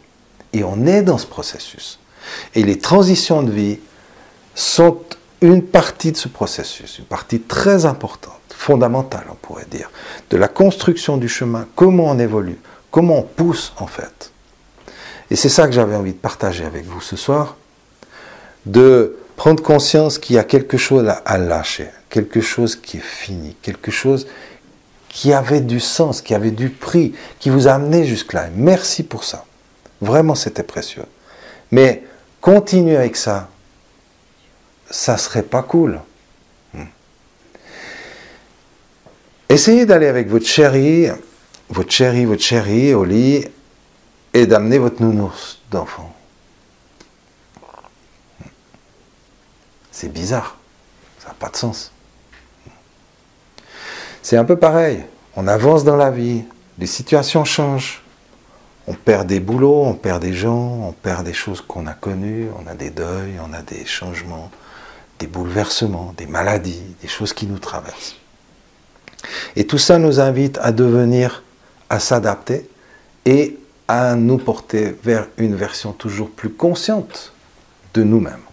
Et on est dans ce processus. Et les transitions de vie sont une partie de ce processus, une partie très importante, fondamentale, on pourrait dire, de la construction du chemin, comment on évolue, comment on pousse en fait. Et c'est ça que j'avais envie de partager avec vous ce soir, de prendre conscience qu'il y a quelque chose à lâcher, quelque chose qui est fini, quelque chose qui avait du sens, qui avait du prix, qui vous a amené jusque-là. Merci pour ça. Vraiment, c'était précieux. Mais continuer avec ça, ça serait pas cool. Essayez d'aller avec votre chérie au lit et d'amener votre nounours d'enfant. C'est bizarre, ça n'a pas de sens. C'est un peu pareil, on avance dans la vie, les situations changent. On perd des boulots, on perd des gens, on perd des choses qu'on a connues, on a des deuils, on a des changements, des bouleversements, des maladies, des choses qui nous traversent. Et tout ça nous invite à devenir, à s'adapter et à nous porter vers une version toujours plus consciente de nous-mêmes.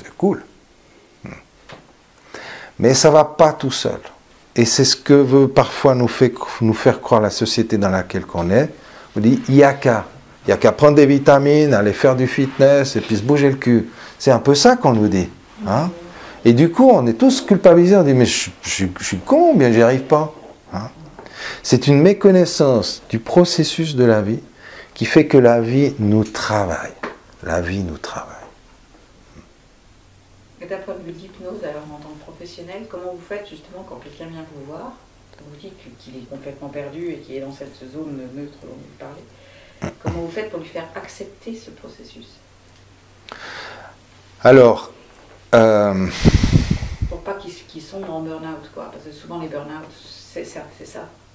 C'est cool. Mais ça ne va pas tout seul. Et c'est ce que veut parfois nous faire croire la société dans laquelle on est. On dit, il n'y a qu'à prendre des vitamines, aller faire du fitness et puis se bouger le cul. C'est un peu ça qu'on nous dit. Hein? Et du coup, on est tous culpabilisés. On dit, mais je suis con, bien j'y arrive pas. Hein? C'est une méconnaissance du processus de la vie qui fait que la vie nous travaille. La vie nous travaille. Et d'un point de vue de l'hypnose, alors en tant que professionnel, comment vous faites justement quand quelqu'un vient vous voir, on vous dit qu'il est complètement perdu et qu'il est dans cette zone neutre dont vous parlez, comment vous faites pour lui faire accepter ce processus? Alors, pour pas qu'il sombre en burn-out, quoi, parce que souvent les burn-out, c'est ça.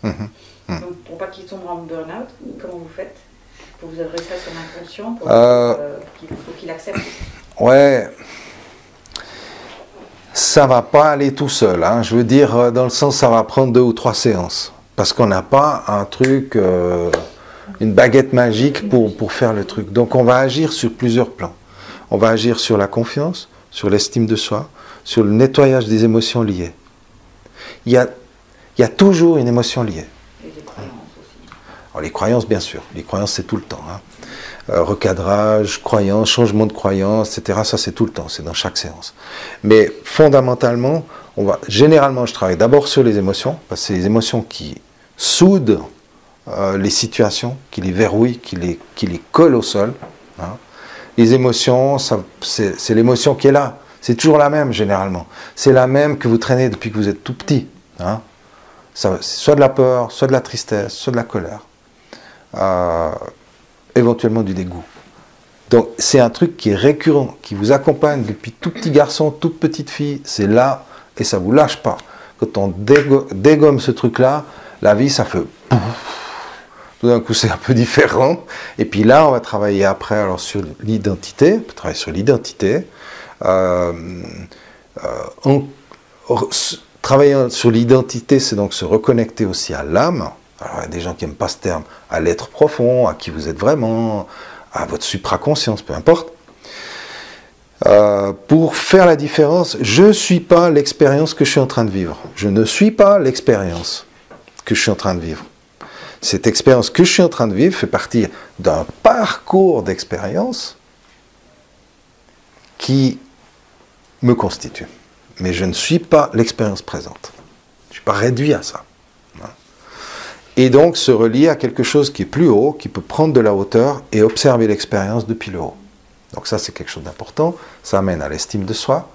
Donc pour pas qu'il sombre en burn-out, comment vous faites pour vous adresser à son inconscient, pour qu'il accepte? Ouais. Ça va pas aller tout seul, hein. Je veux dire, dans le sens, ça va prendre 2 ou 3 séances. Parce qu'on n'a pas un truc, une baguette magique pour faire le truc. Donc on va agir sur plusieurs plans. On va agir sur la confiance, sur l'estime de soi, sur le nettoyage des émotions liées. Il y a toujours une émotion liée. Et les croyances aussi. Alors, les croyances, bien sûr. Les croyances, c'est tout le temps. Hein. Recadrage, croyances, changement de croyances, etc. Ça, c'est tout le temps, c'est dans chaque séance. Mais fondamentalement, généralement, je travaille d'abord sur les émotions, parce que c'est les émotions qui soudent les situations, qui les verrouillent, qui les collent au sol. Hein. Les émotions, c'est l'émotion qui est là. C'est toujours la même, généralement. C'est la même que vous traînez depuis que vous êtes tout petit. Hein. C'est soit de la peur, soit de la tristesse, soit de la colère. Éventuellement du dégoût. Donc c'est un truc qui est récurrent, qui vous accompagne depuis tout petit garçon, toute petite fille, c'est là et ça vous lâche pas. Quand on dégomme ce truc-là, la vie ça fait pouf. Tout d'un coup c'est un peu différent. Et puis là on va travailler après alors sur l'identité, on peut travailler sur l'identité. Travailler sur l'identité, c'est donc se reconnecter aussi à l'âme. Alors, il y a des gens qui n'aiment pas ce terme, à l'être profond, à qui vous êtes vraiment, à votre supraconscience, peu importe. Pour faire la différence, je ne suis pas l'expérience que je suis en train de vivre. Je ne suis pas l'expérience que je suis en train de vivre. Cette expérience que je suis en train de vivre fait partie d'un parcours d'expérience qui me constitue. Mais je ne suis pas l'expérience présente. Je ne suis pas réduit à ça. Et donc se relier à quelque chose qui est plus haut, qui peut prendre de la hauteur et observer l'expérience depuis le haut. Donc ça, c'est quelque chose d'important. Ça amène à l'estime de soi.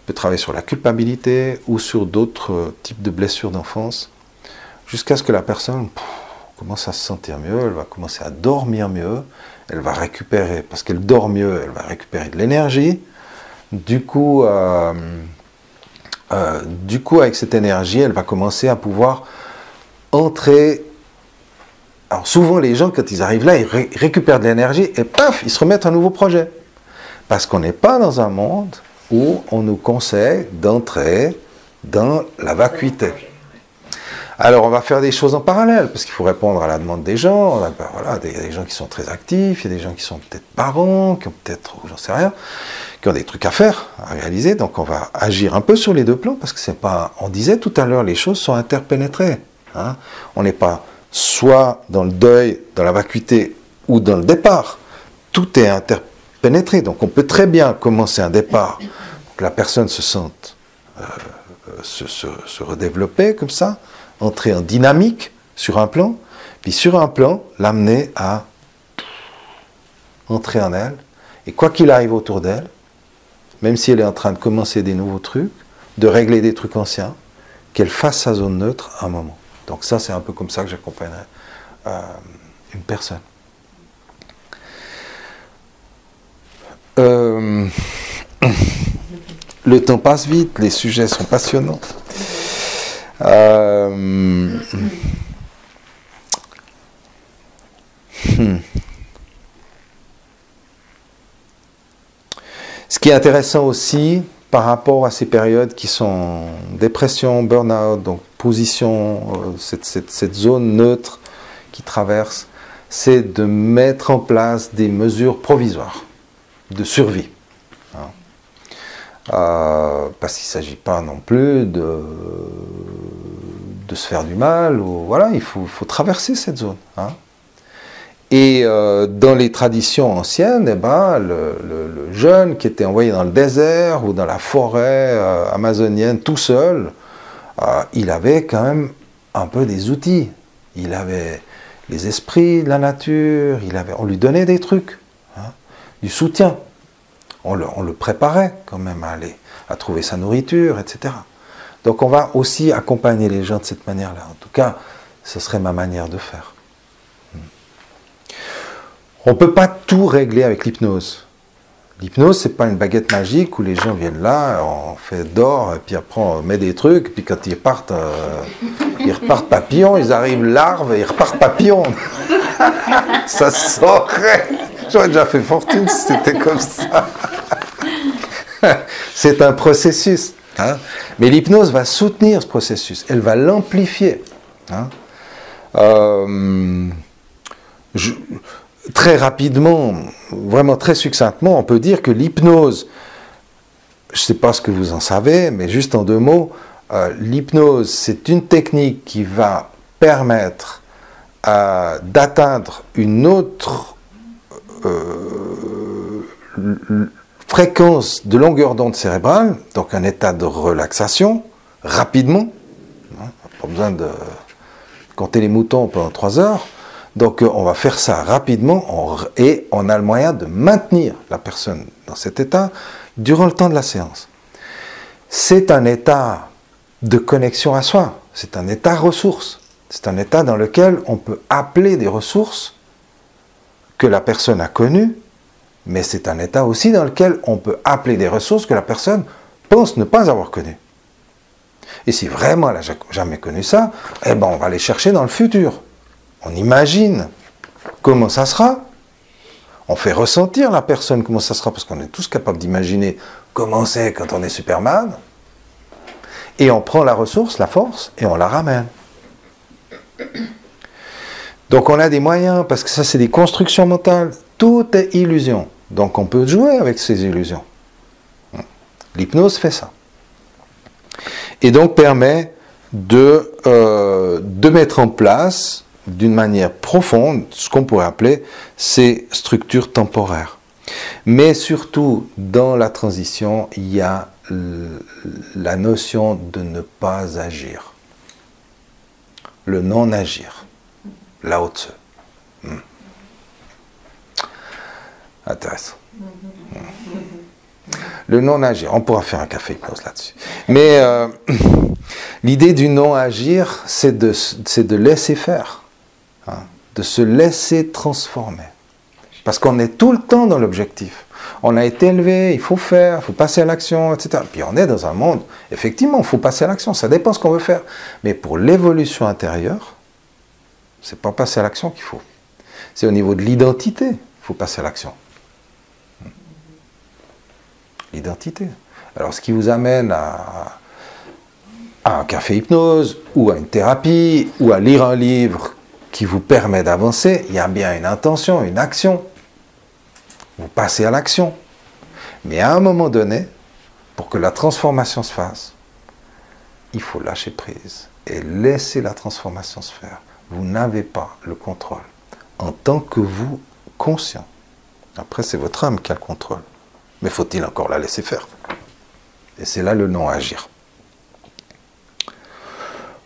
On peut travailler sur la culpabilité ou sur d'autres types de blessures d'enfance, jusqu'à ce que la personne commence à se sentir mieux, elle va commencer à dormir mieux, elle va récupérer, parce qu'elle dort mieux, elle va récupérer de l'énergie. Du coup, avec cette énergie, elle va commencer à pouvoir entrer. Alors souvent, les gens, quand ils arrivent là, ils récupèrent de l'énergie et paf, ils se remettent un nouveau projet. Parce qu'on n'est pas dans un monde où on nous conseille d'entrer dans la vacuité. Alors on va faire des choses en parallèle, parce qu'il faut répondre à la demande des gens. Voilà, il y a des gens qui sont très actifs, il y a des gens qui sont peut-être parents, qui ont peut-être, j'en sais rien, qui ont des trucs à faire, à réaliser. Donc on va agir un peu sur les deux plans, parce que c'est pas, on disait tout à l'heure, les choses sont interpénétrées. Hein. On n'est pas soit dans le deuil, dans la vacuité, ou dans le départ. Tout est interpénétré. Donc on peut très bien commencer un départ, que la personne se sente se redévelopper comme ça, entrer en dynamique sur un plan, puis sur un plan, l'amener à entrer en elle, et quoi qu'il arrive autour d'elle, même si elle est en train de commencer des nouveaux trucs, de régler des trucs anciens, qu'elle fasse sa zone neutre à un moment. Donc ça, c'est un peu comme ça que j'accompagnerais une personne. Le temps passe vite, les sujets sont passionnants. Ce qui est intéressant aussi par rapport à ces périodes qui sont dépression, burn-out, donc position, cette zone neutre qui traverse, c'est de mettre en place des mesures provisoires de survie. Parce qu'il ne s'agit pas non plus de se faire du mal, ou, voilà, il faut traverser cette zone. Hein. Et dans les traditions anciennes, eh ben, le jeune qui était envoyé dans le désert ou dans la forêt amazonienne tout seul, il avait quand même un peu des outils. Il avait les esprits de la nature, on lui donnait des trucs, hein, du soutien. On le préparait quand même à aller, à trouver sa nourriture, etc. Donc on va aussi accompagner les gens de cette manière-là. En tout cas, ce serait ma manière de faire. On ne peut pas tout régler avec l'hypnose. L'hypnose, ce n'est pas une baguette magique où les gens viennent là, on fait d'or, et puis après on met des trucs, et puis quand ils repartent papillons, ils arrivent larves et ils repartent papillons. Ça saurait. J'aurais déjà fait fortune si c'était comme ça. C'est un processus. Hein. Mais l'hypnose va soutenir ce processus. Elle va l'amplifier. Hein. Très rapidement, vraiment très succinctement, on peut dire que l'hypnose, je ne sais pas ce que vous en savez, mais juste en deux mots, l'hypnose, c'est une technique qui va permettre d'atteindre une autre fréquence de longueur d'onde cérébrale, donc un état de relaxation, rapidement. Hein, pas besoin de compter les moutons pendant 3 heures. Donc on va faire ça rapidement et on a le moyen de maintenir la personne dans cet état durant le temps de la séance. C'est un état de connexion à soi, c'est un état ressource, c'est un état dans lequel on peut appeler des ressources que la personne a connues, mais c'est un état aussi dans lequel on peut appeler des ressources que la personne pense ne pas avoir connues. Et si vraiment elle n'a jamais connu ça, eh ben on va aller chercher dans le futur. On imagine comment ça sera. On fait ressentir la personne comment ça sera, parce qu'on est tous capables d'imaginer comment c'est quand on est Superman. Et on prend la ressource, la force, et on la ramène. Donc on a des moyens, parce que ça c'est des constructions mentales. Tout est illusion. Donc on peut jouer avec ces illusions. L'hypnose fait ça. Et donc permet de mettre en place d'une manière profonde ce qu'on pourrait appeler ces structures temporaires. Mais surtout, dans la transition, il y a la notion de ne pas agir. Le non-agir. Lao Tzu. Intéressant. Le non-agir. On pourra faire un café hypnose là-dessus. Mais l'idée du non-agir, c'est de laisser faire. Hein, de se laisser transformer. Parce qu'on est tout le temps dans l'objectif. On a été élevé, il faut faire, il faut passer à l'action, etc. Puis on est dans un monde, effectivement, il faut passer à l'action, ça dépend ce qu'on veut faire. Mais pour l'évolution intérieure, c'est pas passer à l'action qu'il faut. C'est au niveau de l'identité qu'il faut passer à l'action. L'identité. Alors ce qui vous amène à un café hypnose, ou à une thérapie, ou à lire un livre qui vous permet d'avancer, il y a bien une intention, une action. Vous passez à l'action. Mais à un moment donné, pour que la transformation se fasse, il faut lâcher prise et laisser la transformation se faire. Vous n'avez pas le contrôle en tant que vous conscient. Après, c'est votre âme qui a le contrôle. Mais faut-il encore la laisser faire? Et c'est là le non-agir.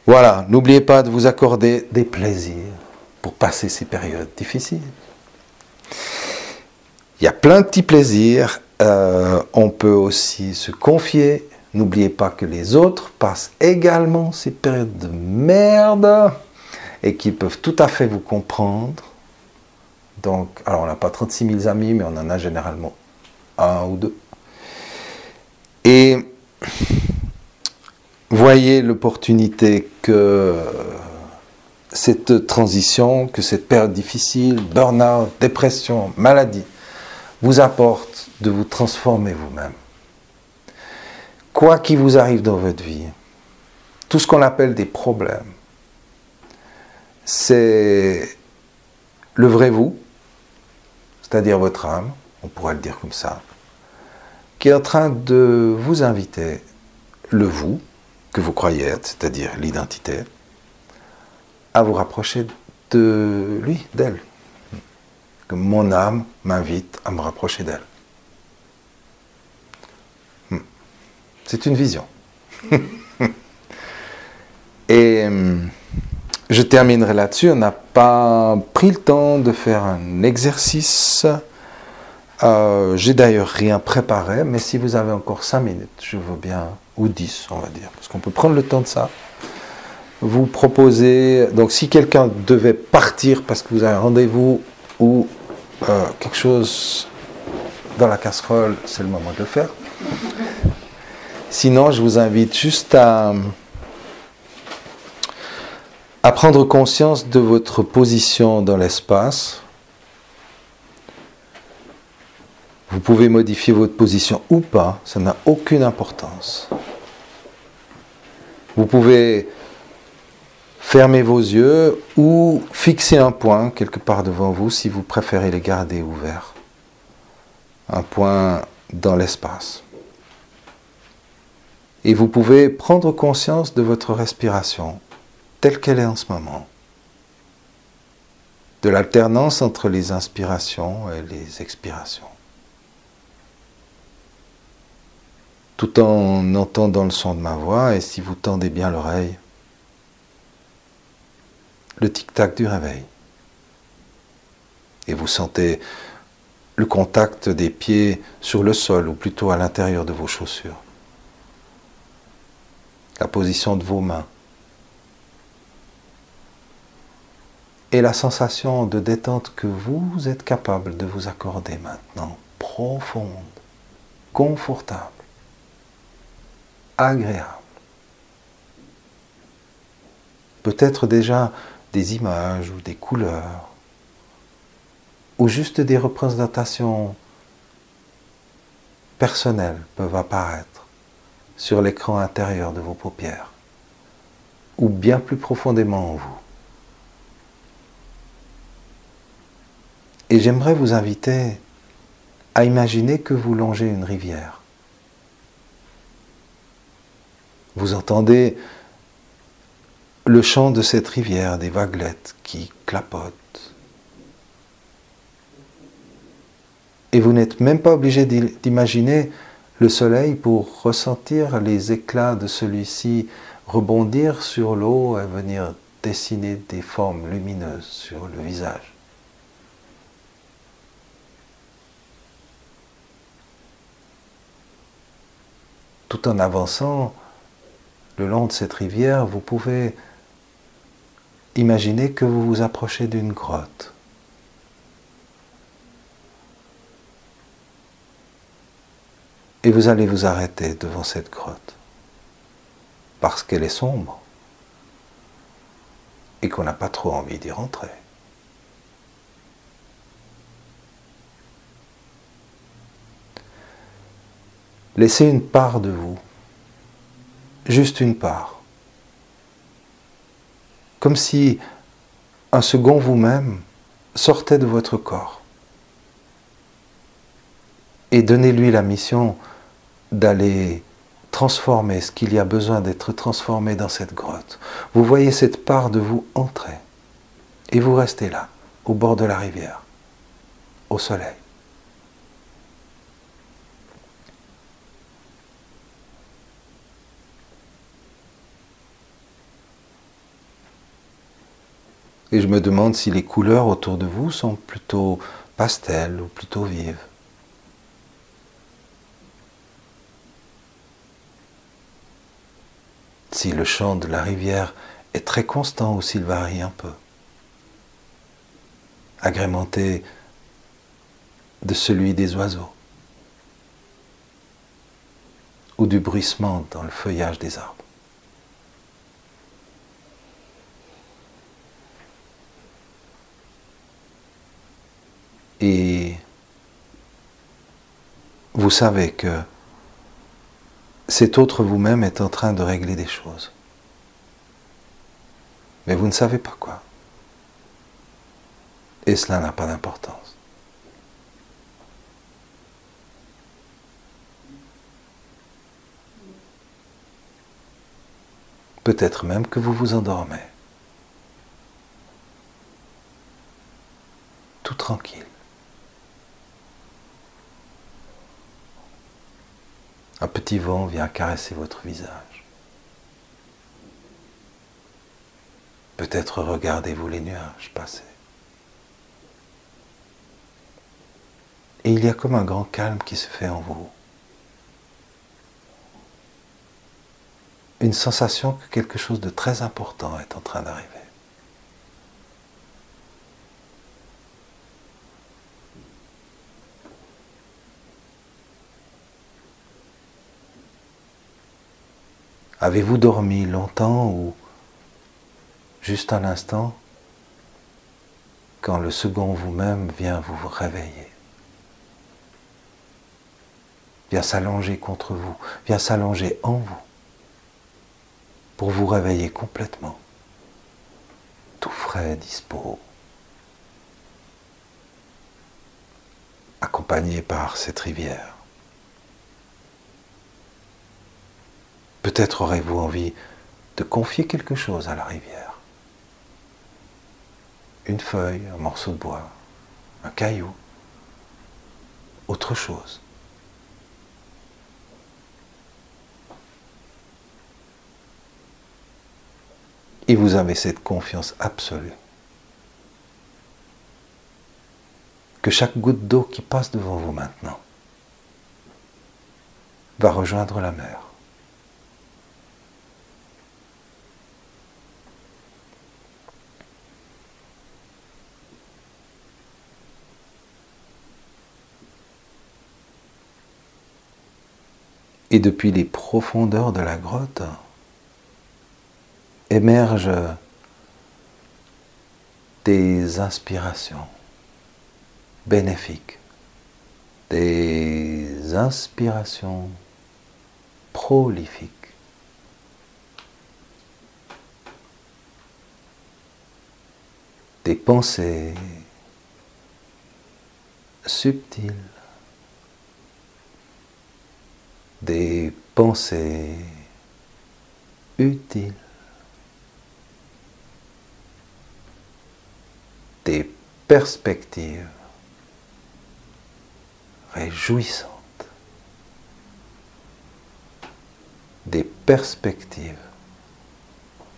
Voilà, n'oubliez pas de vous accorder des plaisirs pour passer ces périodes difficiles. Il y a plein de petits plaisirs. On peut aussi se confier. N'oubliez pas que les autres passent également ces périodes de merde et qu'ils peuvent tout à fait vous comprendre. Donc, alors on n'a pas 36 000 amis, mais on en a généralement un ou deux. Et voyez l'opportunité que cette transition, que cette période difficile, burn-out, dépression, maladie, vous apporte de vous transformer vous-même. Quoi qu'il vous arrive dans votre vie, tout ce qu'on appelle des problèmes, c'est le vrai vous, c'est-à-dire votre âme, on pourrait le dire comme ça, qui est en train de vous inviter, le vous, que vous croyez être, c'est-à-dire l'identité, à vous rapprocher de lui, d'elle. Que mon âme m'invite à me rapprocher d'elle. C'est une vision. Et je terminerai là-dessus. On n'a pas pris le temps de faire un exercice. J'ai d'ailleurs rien préparé, mais si vous avez encore 5 minutes, je veux bien, ou 10 on va dire, parce qu'on peut prendre le temps de ça. Vous proposez, donc si quelqu'un devait partir parce que vous avez un rendez-vous ou quelque chose dans la casserole, c'est le moment de le faire. Sinon, je vous invite juste à prendre conscience de votre position dans l'espace. Vous pouvez modifier votre position ou pas, ça n'a aucune importance. Vous pouvez fermer vos yeux ou fixer un point quelque part devant vous si vous préférez les garder ouverts. Un point dans l'espace. Et vous pouvez prendre conscience de votre respiration telle qu'elle est en ce moment. De l'alternance entre les inspirations et les expirations. Tout en entendant le son de ma voix, et si vous tendez bien l'oreille, le tic-tac du réveil. Et vous sentez le contact des pieds sur le sol, ou plutôt à l'intérieur de vos chaussures. La position de vos mains. Et la sensation de détente que vous êtes capable de vous accorder maintenant, profonde, confortable, agréable. Peut-être déjà des images ou des couleurs, ou juste des représentations personnelles peuvent apparaître sur l'écran intérieur de vos paupières, ou bien plus profondément en vous. Et j'aimerais vous inviter à imaginer que vous longez une rivière. Vous entendez le chant de cette rivière, des vaguelettes qui clapotent. Et vous n'êtes même pas obligé d'imaginer le soleil pour ressentir les éclats de celui-ci rebondir sur l'eau et venir dessiner des formes lumineuses sur le visage. Tout en avançant le long de cette rivière, vous pouvez imaginer que vous vous approchez d'une grotte. Et vous allez vous arrêter devant cette grotte, parce qu'elle est sombre et qu'on n'a pas trop envie d'y rentrer. Laissez une part de vous, juste une part, comme si un second vous-même sortait de votre corps. Et donnez-lui la mission d'aller transformer ce qu'il y a besoin d'être transformé dans cette grotte. Vous voyez cette part de vous entrer et vous restez là, au bord de la rivière, au soleil. Et je me demande si les couleurs autour de vous sont plutôt pastel ou plutôt vives. Si le chant de la rivière est très constant ou s'il varie un peu, agrémenté de celui des oiseaux ou du bruissement dans le feuillage des arbres. Et vous savez que cet autre vous-même est en train de régler des choses. Mais vous ne savez pas quoi. Et cela n'a pas d'importance. Peut-être même que vous vous endormez. Tout tranquille. Un petit vent vient caresser votre visage. Peut-être regardez-vous les nuages passer. Et il y a comme un grand calme qui se fait en vous. Une sensation que quelque chose de très important est en train d'arriver. Avez-vous dormi longtemps ou juste un instant quand le second vous-même vient vous réveiller? Vient s'allonger contre vous, vient s'allonger en vous pour vous réveiller complètement, tout frais, dispo, accompagné par cette rivière. Peut-être aurez-vous envie de confier quelque chose à la rivière. Une feuille, un morceau de bois, un caillou, autre chose. Et vous avez cette confiance absolue que chaque goutte d'eau qui passe devant vous maintenant va rejoindre la mer. Et depuis les profondeurs de la grotte émergent des inspirations bénéfiques, des inspirations prolifiques. Des pensées subtiles, des pensées utiles, perspectives réjouissantes, des perspectives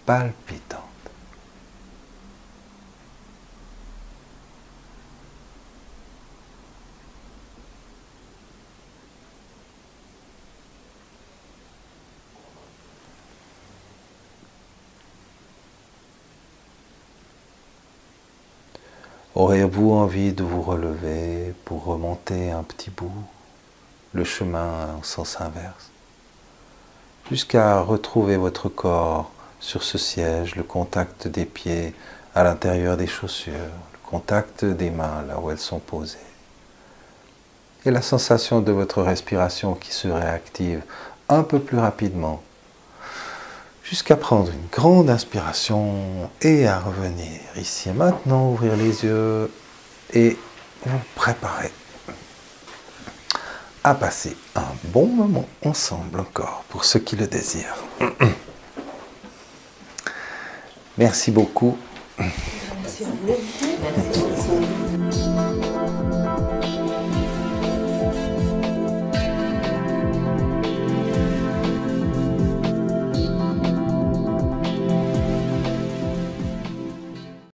palpitantes. Auriez-vous envie de vous relever pour remonter un petit bout le chemin en sens inverse, jusqu'à retrouver votre corps sur ce siège, le contact des pieds à l'intérieur des chaussures, le contact des mains là où elles sont posées, et la sensation de votre respiration qui se réactive un peu plus rapidement, jusqu'à prendre une grande inspiration et à revenir ici et maintenant, ouvrir les yeux et vous préparer à passer un bon moment ensemble encore, pour ceux qui le désirent. Merci beaucoup. Merci à vous. Merci.